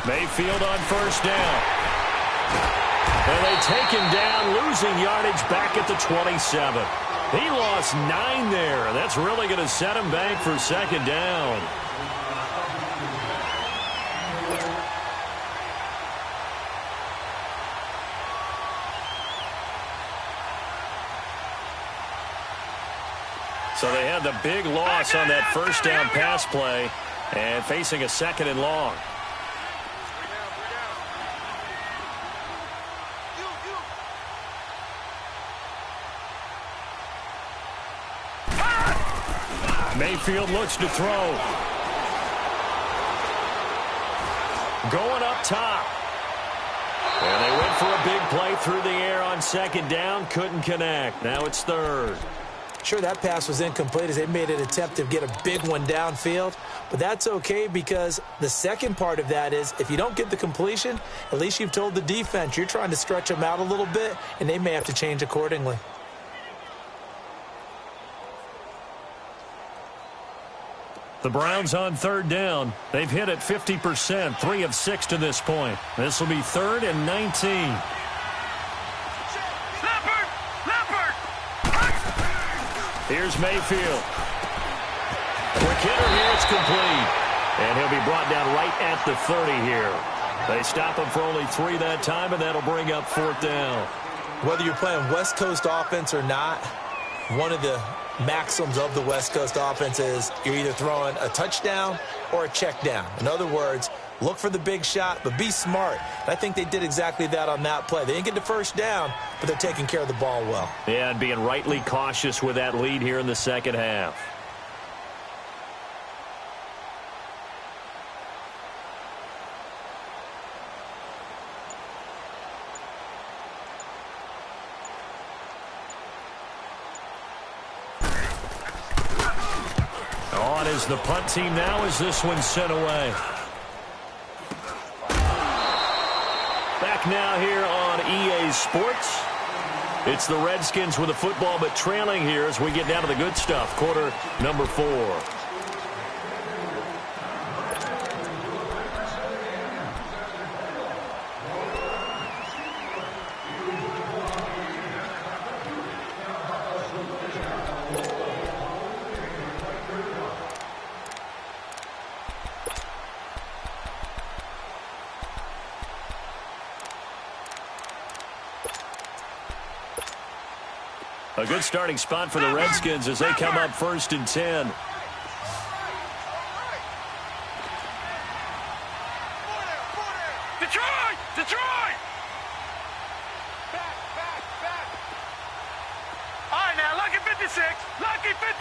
Mayfield on 1st down. And they take him down, losing yardage back at the 27. He lost 9 there. That's really going to set him back for 2nd down. So they had the big loss on that 1st down pass play and facing a 2nd and long. Mayfield looks to throw. Going up top. And they went for a big play through the air on 2nd down. Couldn't connect. Now it's 3rd. Sure, that pass was incomplete as they made an attempt to get a big one downfield. But that's okay because the second part of that is if you don't get the completion, at least you've told the defense you're trying to stretch them out a little bit, and they may have to change accordingly. The Browns on 3rd down. They've hit it 50%, 3 of 6 to this point. This will be 3rd and 19. Here's Mayfield. Quick hitter here, it's complete. And he'll be brought down right at the 30 here. They stop him for only 3 that time, and that'll bring up 4th down. Whether you're playing West Coast offense or not, one of the maxims of the West Coast offense is you're either throwing a touchdown or a check down. In other words, look for the big shot, but be smart. And I think they did exactly that on that play. They didn't get the 1st down, but they're taking care of the ball well. Yeah, and being rightly cautious with that lead here in the 2nd half. On is the punt team now as this one's sent away. Back now here on EA Sports. It's the Redskins with the football, but trailing here as we get down to the good stuff. Quarter number 4. A good starting spot for the Redskins as they come up 1st and 10. Detroit! Detroit! All right, now, look at 56.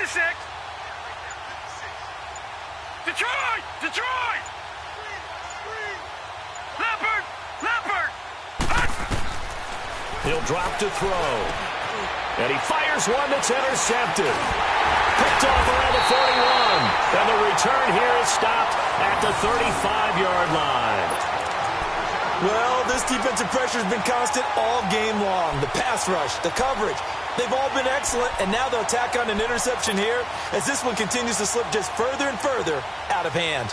56. Detroit! Detroit! Leopard! Leopard! He'll drop to throw. And he fires one that's intercepted. Picked off around the 41. And the return here is stopped at the 35-yard line. Well, this defensive pressure has been constant all game long. The pass rush, the coverage, they've all been excellent, and now they'll tack on an interception here as this one continues to slip just further and further out of hand.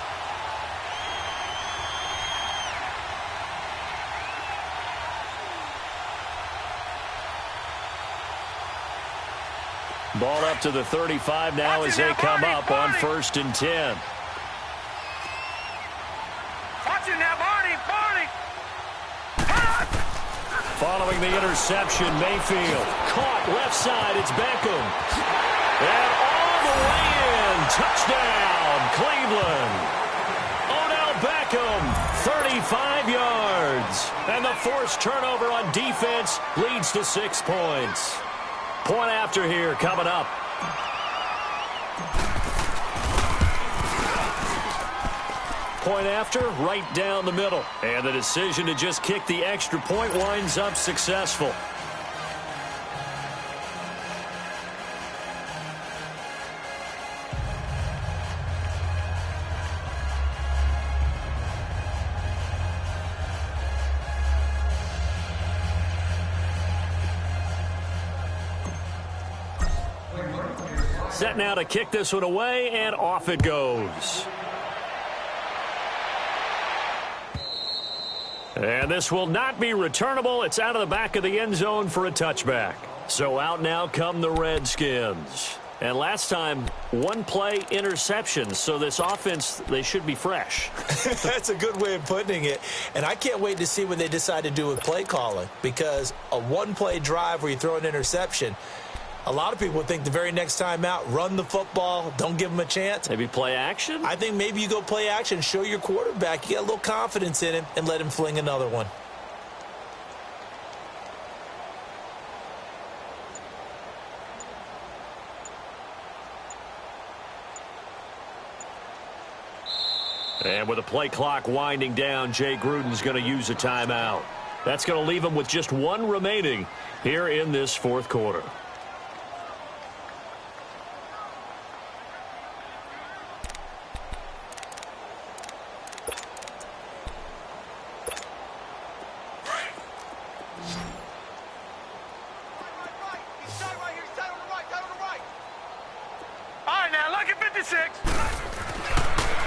Ball up to the 35 now as they come up on 1st and 10. Watching now, Barney! Barney! Following the interception, Mayfield caught left side. It's Beckham. And all the way in. Touchdown, Cleveland. Odell Beckham, 35 yards. And the forced turnover on defense leads to 6 points. Point after here coming up. Point after, right down the middle. And the decision to just kick the extra point winds up successful. Set now to kick this one away, and off it goes. And this will not be returnable. It's out of the back of the end zone for a touchback. So out now come the Redskins. And last time, one play interception. So this offense, they should be fresh. That's a good way of putting it. And I can't wait to see what they decide to do with play calling. Because a one-play drive where you throw an interception, a lot of people would think the very next time out, run the football, don't give them a chance. Maybe play action? I think maybe you go play action, show your quarterback, you get a little confidence in him, and let him fling another one. And with the play clock winding down, Jay Gruden's going to use a timeout. That's going to leave him with just one remaining here in this fourth quarter.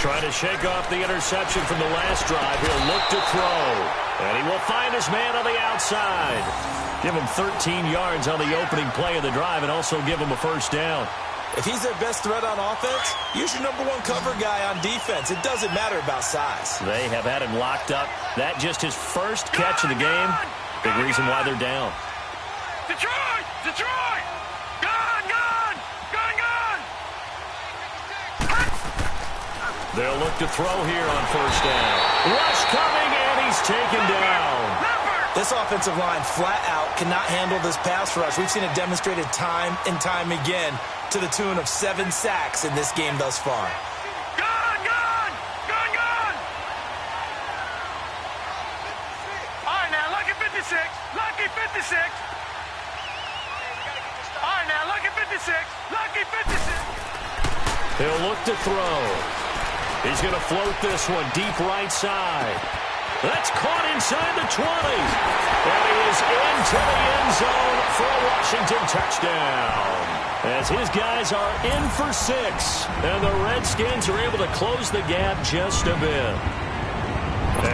Trying to shake off the interception from the last drive. He'll look to throw. And he will find his man on the outside. Give him 13 yards on the opening play of the drive and also give him a first down. If he's their best threat on offense, use your number one cover guy on defense. It doesn't matter about size. They have had him locked up. That just his first catch of the game. Big reason why they're down. Detroit! Detroit! Gone! Gone! Gone! Gone! They'll look to throw here on first down. Rush coming, and he's taken down. This offensive line flat out cannot handle this pass rush. We've seen it demonstrated time and time again to the tune of 7 sacks in this game thus far. Gone! Gone! Gone! Gone! All right, now, lucky 56. Lucky 56. All right, now, lucky 56. Lucky 56. He'll look to throw. He's going to float this one deep right side. That's caught inside the 20. And he is into the end zone for a Washington touchdown. As his guys are in for 6. And the Redskins are able to close the gap just a bit.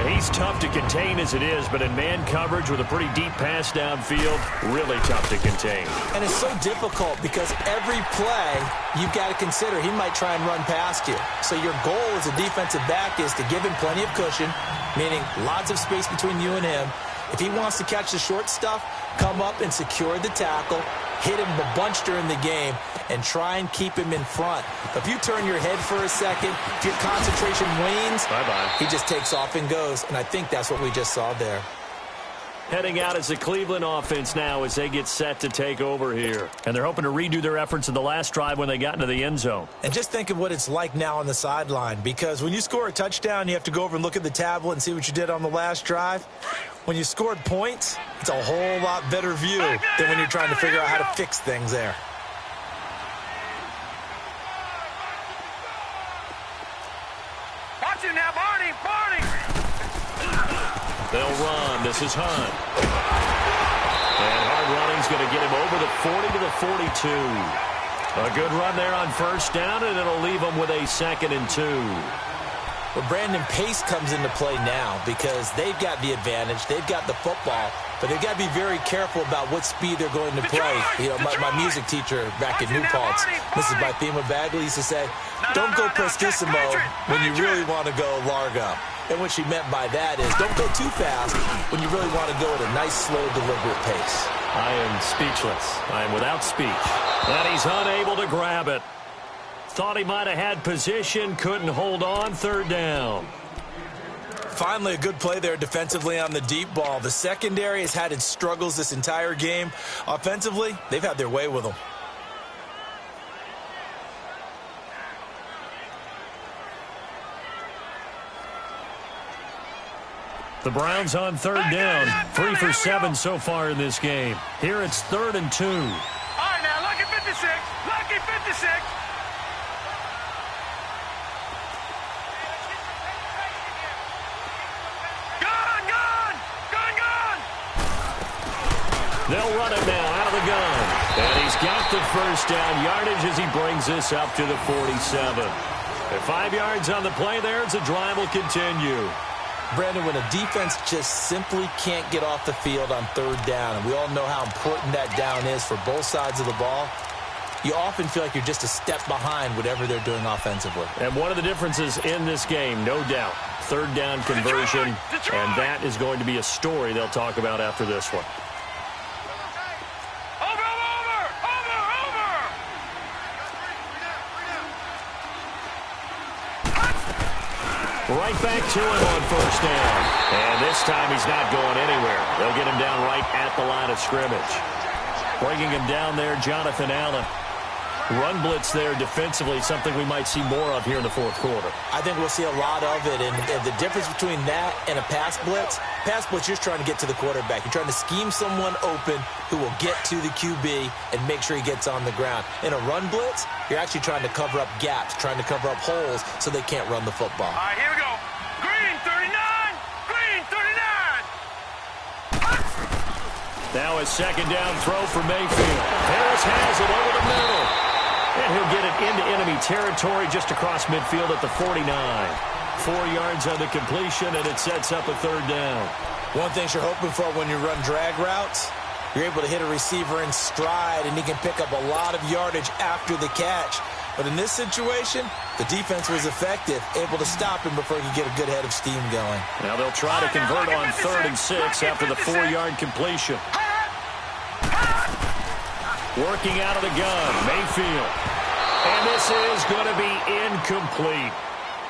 He's tough to contain as it is, but in man coverage with a pretty deep pass downfield, really tough to contain. And it's so difficult because every play you've got to consider he might try and run past you. So your goal as a defensive back is to give him plenty of cushion, meaning lots of space between you and him. If he wants to catch the short stuff, come up and secure the tackle, hit him a bunch during the game, and try and keep him in front. If you turn your head for a second, if your concentration wanes, bye-bye, he just takes off and goes, and I think that's what we just saw there. Heading out as the Cleveland offense now as they get set to take over here. And they're hoping to redo their efforts in the last drive when they got into the end zone. And just think of what it's like now on the sideline, because when you score a touchdown, you have to go over and look at the tablet and see what you did on the last drive. When you scored points, it's a whole lot better view than when you're trying to figure out how to fix things there. Watch it now, Barney, Barney. They'll run. This is Hunt. And hard running's going to get him over the 40 to the 42. A good run there on first down, and it'll leave him with a 2nd and 2. Well, Brandon, pace comes into play now because they've got the advantage. They've got the football, but they've got to be very careful about what speed they're going to play. You know, my music teacher back in New Paltz, Mrs. Bythema Bagley, used to say, don't go prestissimo when you really want to go largo. And what she meant by that is don't go too fast when you really want to go at a nice, slow, deliberate pace. I am speechless. I am without speech. And he's unable to grab it. Thought he might have had position, couldn't hold on, 3rd down. Finally, a good play there defensively on the deep ball. The secondary has had its struggles this entire game. Offensively, they've had their way with them. The Browns on 3rd down. 3 for 7 so far in this game. Here it's 3rd and 2. All right, now, lucky 56. Lucky 56. Gun, gun. Gun, gun. They'll run it now out of the gun. And he's got the first down yardage as he brings this up to the 47. At 5 yards on the play there, the drive will continue. Brandon, when a defense just simply can't get off the field on 3rd down, and we all know how important that down is for both sides of the ball, you often feel like you're just a step behind whatever they're doing offensively. And one of the differences in this game, no doubt, 3rd down conversion, and that is going to be a story they'll talk about after this one. Right back to him on first down. And this time he's not going anywhere. They'll get him down right at the line of scrimmage. Bringing him down there, Jonathan Allen. Run blitz there defensively, something we might see more of here in the 4th quarter. I think we'll see a lot of it, and the difference between that and a pass blitz, you're just trying to get to the quarterback. You're trying to scheme someone open who will get to the QB and make sure he gets on the ground. In a run blitz, you're actually trying to cover up gaps, trying to cover up holes so they can't run the football. All right, here we go. Green 39. Green 39. Now a 2nd down throw for Mayfield. Harris has it over the middle. And he'll get it into enemy territory just across midfield at the 49. 4 yards on the completion, and it sets up a 3rd down. One thing you're hoping for when you run drag routes, you're able to hit a receiver in stride, and he can pick up a lot of yardage after the catch. But in this situation, the defense was effective, able to stop him before he could get a good head of steam going. Now they'll try to convert on 3rd and 6 after the 4-yard completion. Working out of the gun, Mayfield. And this is going to be incomplete.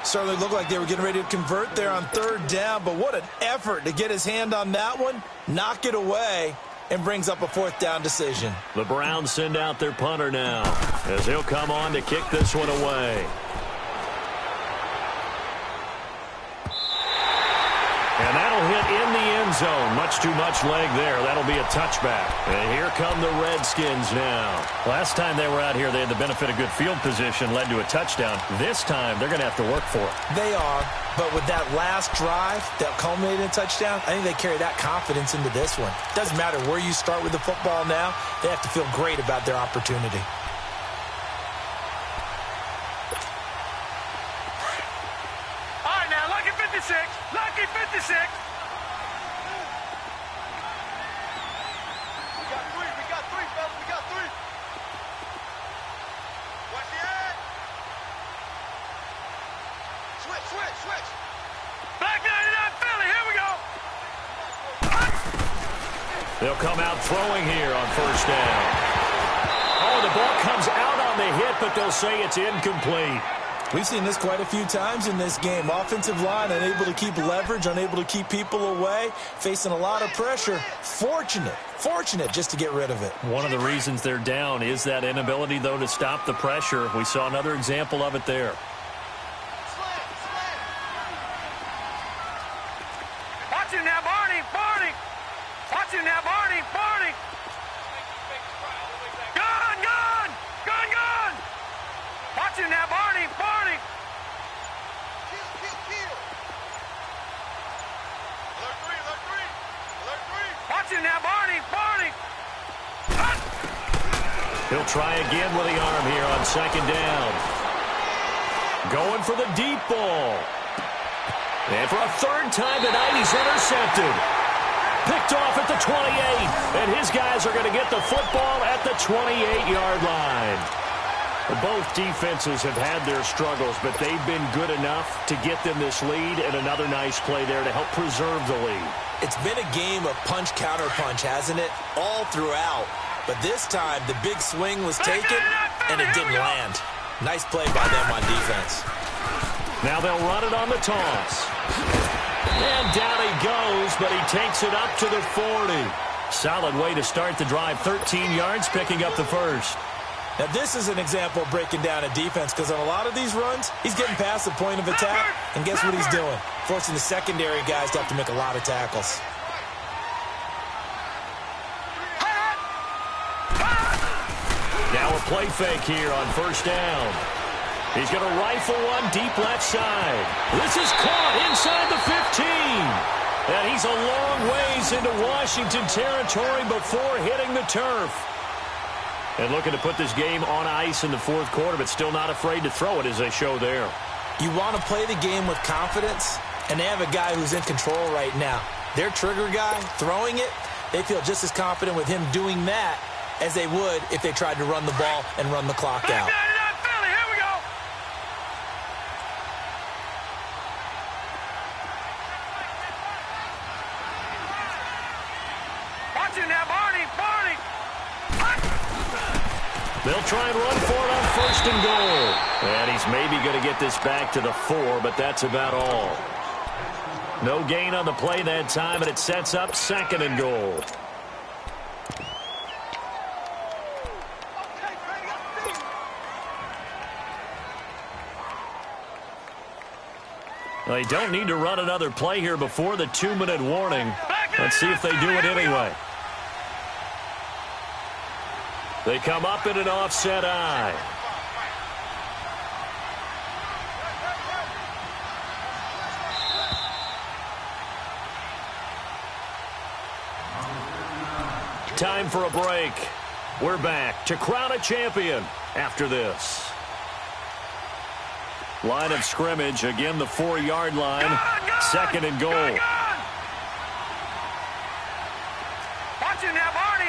Certainly looked like they were getting ready to convert there on 3rd down, but what an effort to get his hand on that one, knock it away, and brings up a 4th down decision. The Browns send out their punter now as he'll come on to kick this one away. And that'll hit in the end zone. Much too much leg there. That'll be a touchback. And here come the Redskins now. Last time they were out here, they had the benefit of good field position, led to a touchdown. This time, they're going to have to work for it. They are, but with that last drive that culminated in a touchdown, I think they carry that confidence into this one. Doesn't matter where you start with the football now, they have to feel great about their opportunity. All right, now, lucky 56. Lucky 56. We got three, fellas. We got three. Watch the head. Switch. Black 99 Philly, here we go. They'll come out throwing here on first down. Oh, the ball comes out on the hit, but they'll say it's incomplete. We've seen this quite a few times in this game. Offensive line unable to keep leverage, unable to keep people away, facing a lot of pressure. Fortunate just to get rid of it. One of the reasons they're down is that inability, though, to stop the pressure. We saw another example of it there. Watch him now, Barney. Watch him now, Barney. Gun. Watch him now, Barney. Watch him now, Barney. He'll try again with the arm here on second down. Going for the deep ball. And for a third time tonight, he's intercepted. Picked off at the 28. And his guys are going to get the football at the 28-yard line. Both defenses have had their struggles, but they've been good enough to get them this lead, and another nice play there to help preserve the lead. It's been a game of punch-counter-punch, hasn't it? All throughout. But this time, the big swing was taken, and it didn't land. Nice play by them on defense. Now they'll run it on the toss. And down he goes, but he takes it up to the 40. Solid way to start the drive. 13 yards, picking up the first. Now, this is an example of breaking down a defense, because on a lot of these runs, he's getting past the point of attack, and guess what he's doing? Forcing the secondary guys to have to make a lot of tackles. Now a play fake here on first down. He's going to rifle one deep left side. This is caught inside the 15. And he's a long ways into Washington territory before hitting the turf. And looking to put this game on ice in the fourth quarter, but still not afraid to throw it as they show there. You want to play the game with confidence, and they have a guy who's in control right now. Their trigger guy, throwing it, they feel just as confident with him doing that as they would if they tried to run the ball and run the clock out. Here we go. Watch him now, Barney. They'll try and run for it on first and goal. And he's maybe going to get this back to the 4, but that's about all. No gain on the play that time, and it sets up second and goal. They don't need to run another play here before the 2-minute warning. Let's see if they do it anyway. They come up in an offset eye. Time for a break. We're back to crown a champion after this. Line of scrimmage, again the 4-yard line. Second and goal. Watch him now, Barney.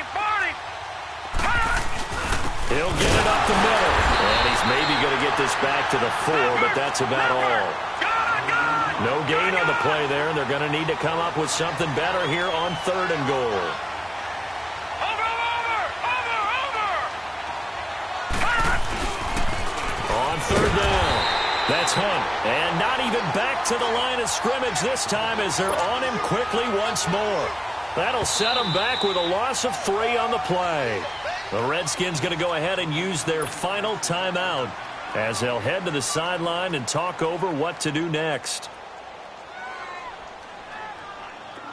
He'll get it up the middle. And he's maybe going to get this back to the 4, but that's about all. No gain on the play there, and they're going to need to come up with something better here on third and goal. On third down, that's Hunt. And not even back to the line of scrimmage this time as they're on him quickly once more. That'll set him back with a loss of 3 on the play. The Redskins going to go ahead and use their final timeout as they'll head to the sideline and talk over what to do next.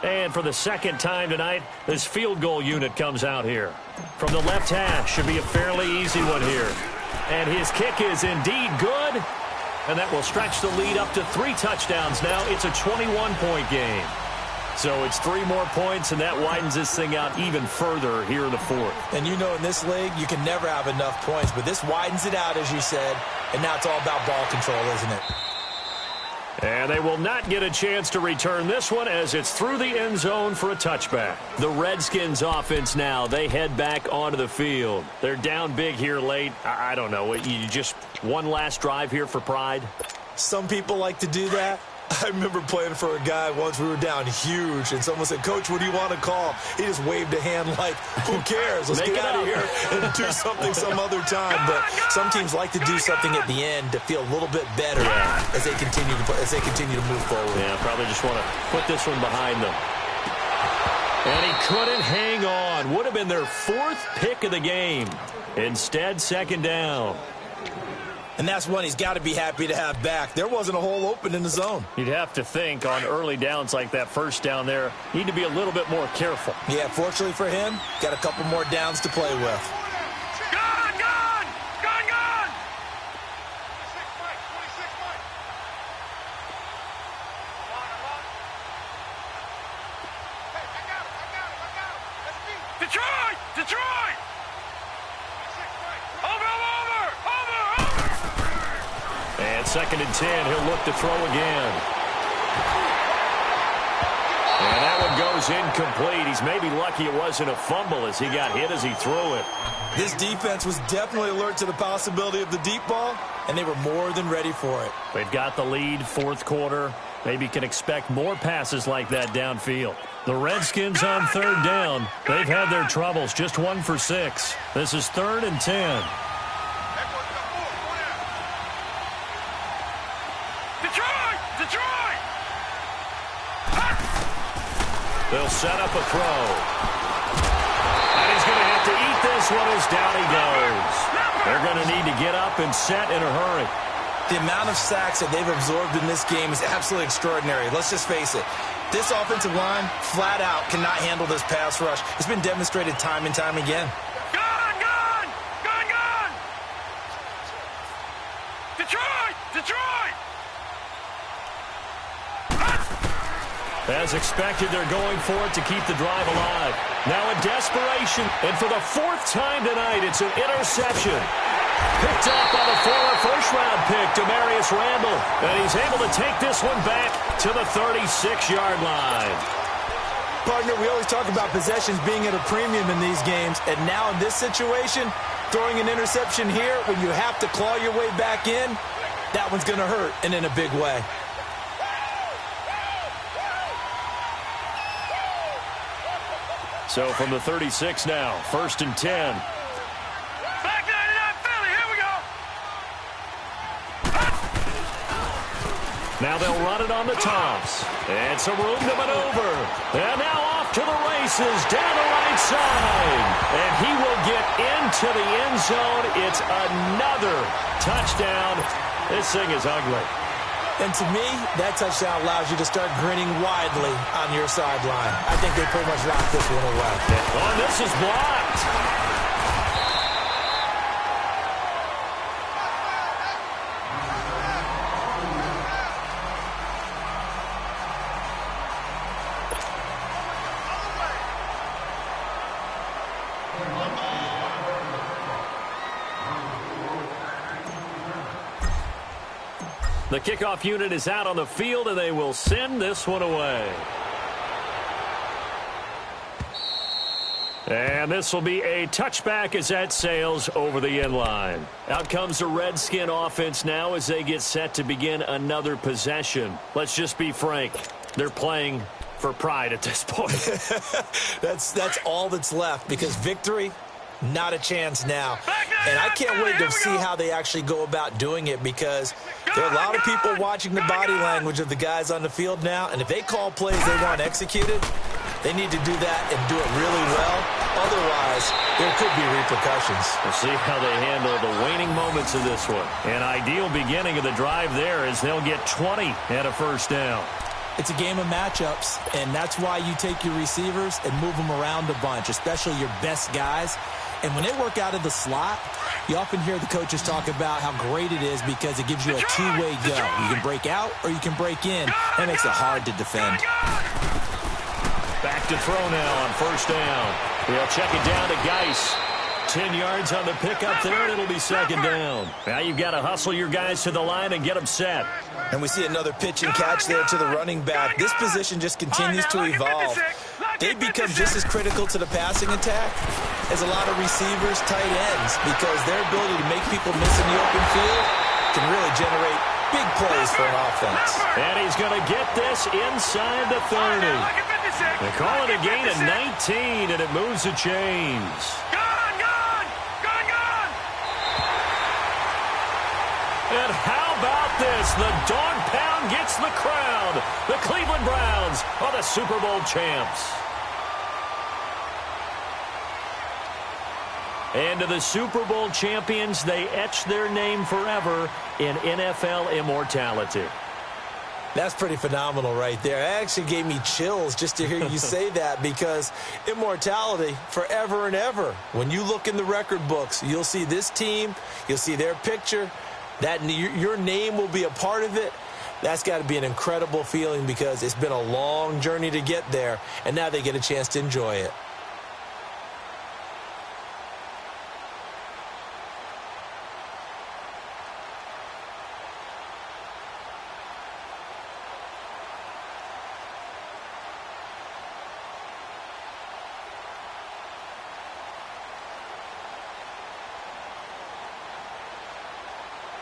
And for the second time tonight, this field goal unit comes out here. From the left hash, should be a fairly easy one here. And his kick is indeed good. And that will stretch the lead up to 3 touchdowns now. It's a 21-point game. So it's 3 more points, and that widens this thing out even further here in the fourth. And you know in this league, you can never have enough points, but this widens it out, as you said, and now it's all about ball control, isn't it? And they will not get a chance to return this one as it's through the end zone for a touchback. The Redskins offense now, they head back onto the field. They're down big here late. I don't know, you just one last drive here for pride? Some people like to do that. I remember playing for a guy once. We were down huge, and someone said, "Coach, what do you want to call?" He just waved a hand like, "Who cares? Let's get out of here and do something some other time." But some teams like to do something at the end to feel a little bit better as they continue to move forward. Yeah, probably just want to put this one behind them. And he couldn't hang on. Would have been their 4th pick of the game. Instead, 2nd down. And that's one he's got to be happy to have back. There wasn't a hole open in the zone. You'd have to think on early downs like that first down there, need to be a little bit more careful. Yeah, fortunately for him, got a couple more downs to play with. Gone, gone, gone, gone. Detroit, Detroit. And 2nd and 10, he'll look to throw again. And that one goes incomplete. He's maybe lucky it wasn't a fumble as he got hit as he threw it. This defense was definitely alert to the possibility of the deep ball, and they were more than ready for it. They've got the lead, 4th quarter. Maybe can expect more passes like that downfield. The Redskins on 3rd down. They've had their troubles, just 1 for 6. This is 3rd and 10. Detroit, Detroit. They'll set up a throw. And he's going to have to eat this one as down he goes. They're going to need to get up and set in a hurry. The amount of sacks that they've absorbed in this game is absolutely extraordinary. Let's just face it. This offensive line, flat out, cannot handle this pass rush. It's been demonstrated time and time again. Gone, gone, gone, gone. Detroit, Detroit. As expected, they're going for it to keep the drive alive. Now in desperation, and for the 4th time tonight, it's an interception. Picked up by the former first-round pick, Demarius Randall. And he's able to take this one back to the 36-yard line. Partner, we always talk about possessions being at a premium in these games, and now in this situation, throwing an interception here when you have to claw your way back in, that one's going to hurt, and in a big way. So from the 36 now, 1st and 10. Back 99 Philly, here we go. Now they'll run it on the toss. And some room to maneuver. And now off to the races down the right side. And he will get into the end zone. It's another touchdown. This thing is ugly. And to me, that touchdown allows you to start grinning widely on your sideline. I think they pretty much locked this one away. Oh, this is blocked. The kickoff unit is out on the field, and they will send this one away. And this will be a touchback as that sails over the end line. Out comes the Redskin offense now as they get set to begin another possession. Let's just be frank. They're playing for pride at this point. That's all that's left, because victory, not a chance now. And I can't wait to see how they actually go about doing it, because there are a lot of people watching the body language of the guys on the field now, and if they call plays they want executed, they need to do that and do it really well. Otherwise, there could be repercussions. We'll see how they handle the waning moments of this one. An ideal beginning of the drive there as they'll get 20 and a first down. It's a game of matchups, and that's why you take your receivers and move them around a bunch, especially your best guys. And when they work out of the slot, you often hear the coaches talk about how great it is because it gives you a two-way go. You can break out or you can break in. That makes it hard to defend. Back to throw now on first down. They'll check it down to Geis. 10 yards on the pickup there, and it'll be second down. Now you've got to hustle your guys to the line and get them set. And we see another pitch and catch there to the running back. This position just continues to evolve. They become just as critical to the passing attack as a lot of receivers, tight ends, because their ability to make people miss in the open field can really generate Big plays for an offense. And he's going to get this inside the 30. They call it a gain of 19, and it moves the chains. And how about this? The dog pound gets the crown. The Cleveland Browns are the Super Bowl champs. And to the Super Bowl champions, they etch their name forever in NFL immortality. That's pretty phenomenal right there. It actually gave me chills just to hear you say that, because immortality forever and ever. When you look in the record books, you'll see this team, you'll see their picture, that your name will be a part of it. That's got to be an incredible feeling, because it's been a long journey to get there, and now they get a chance to enjoy it.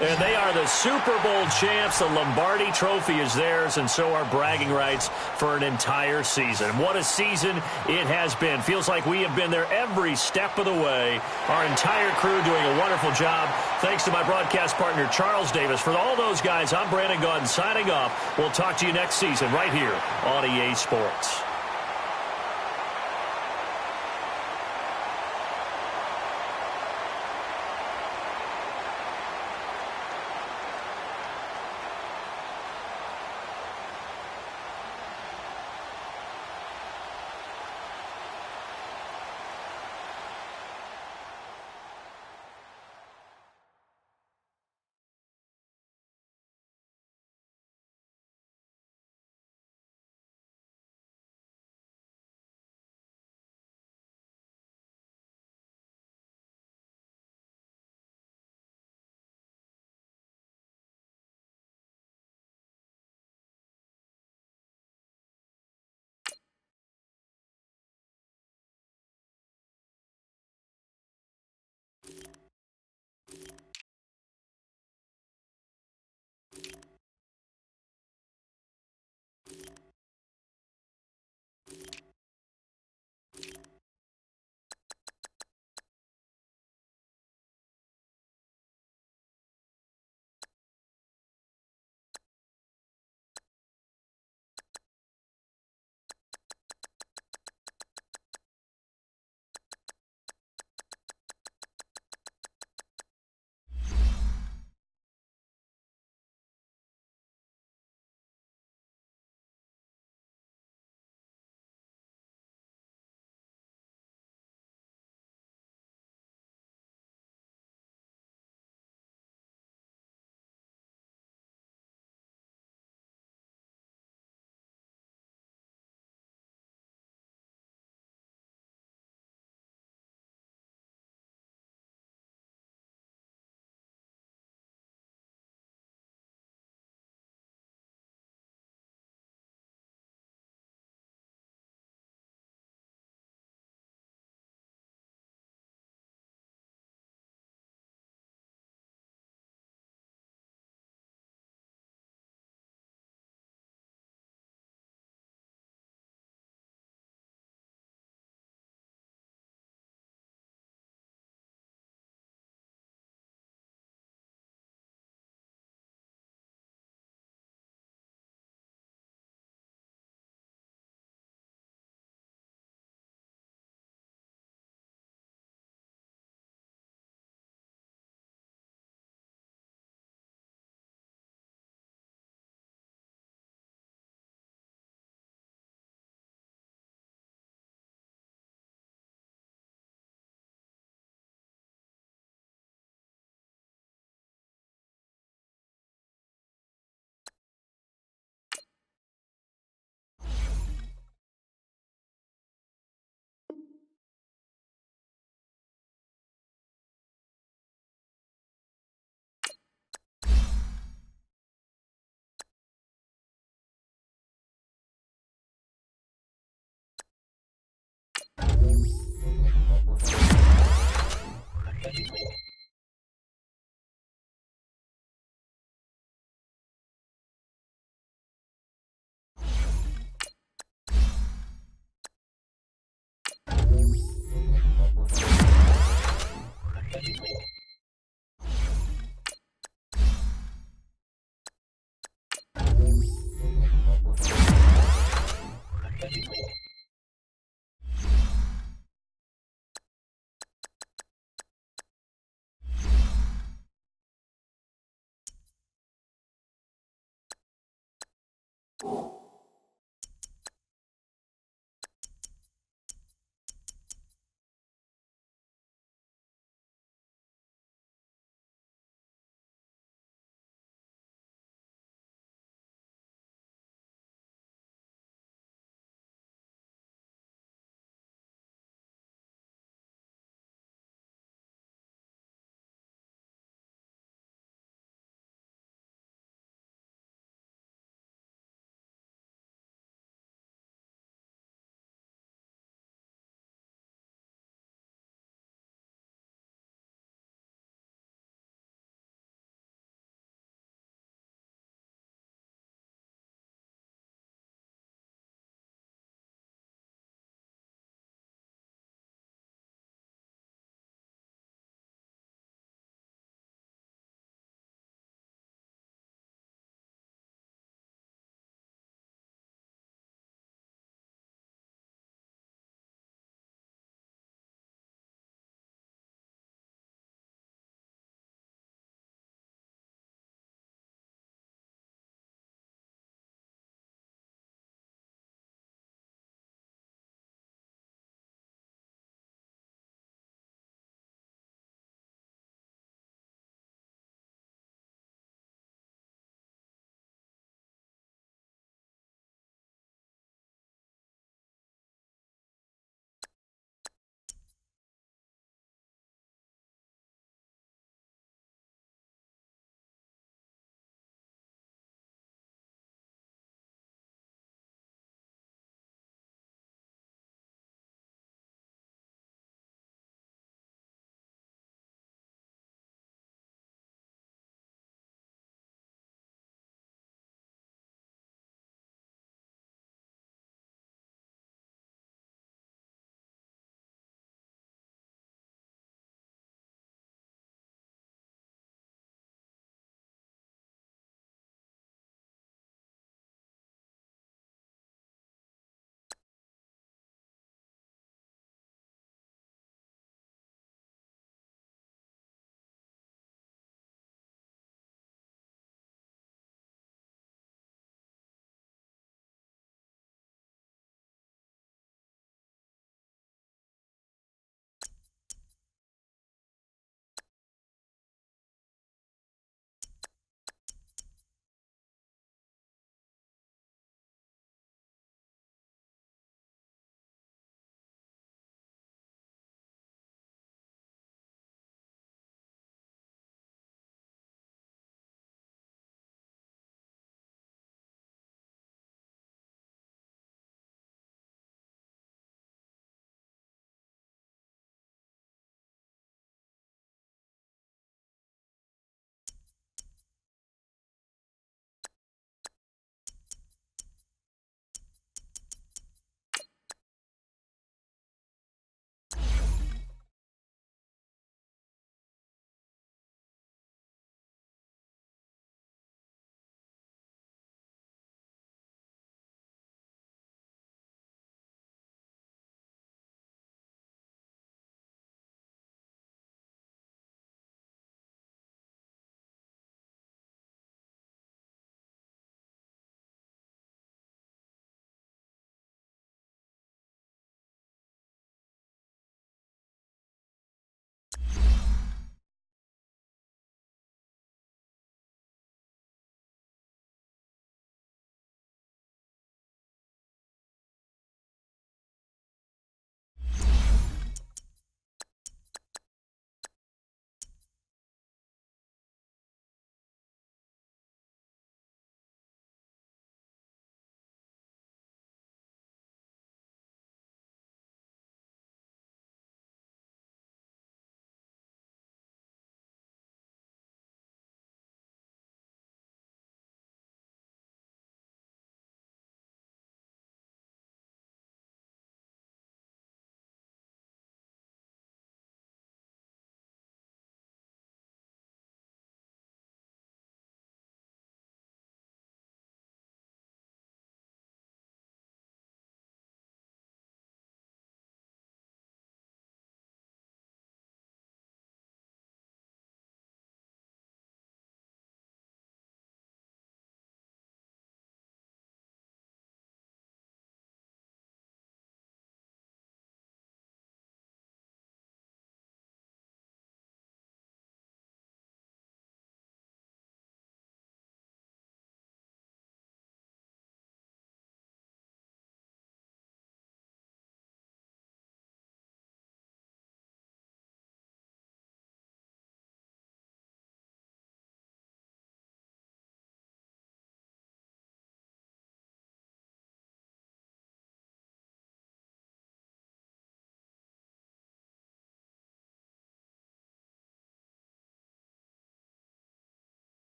And they are the Super Bowl champs. The Lombardi Trophy is theirs, and so are bragging rights for an entire season. What a season it has been. Feels like we have been there every step of the way. Our entire crew doing a wonderful job. Thanks to my broadcast partner, Charles Davis. For all those guys, I'm Brandon Gaudin signing off. We'll talk to you next season right here on EA Sports.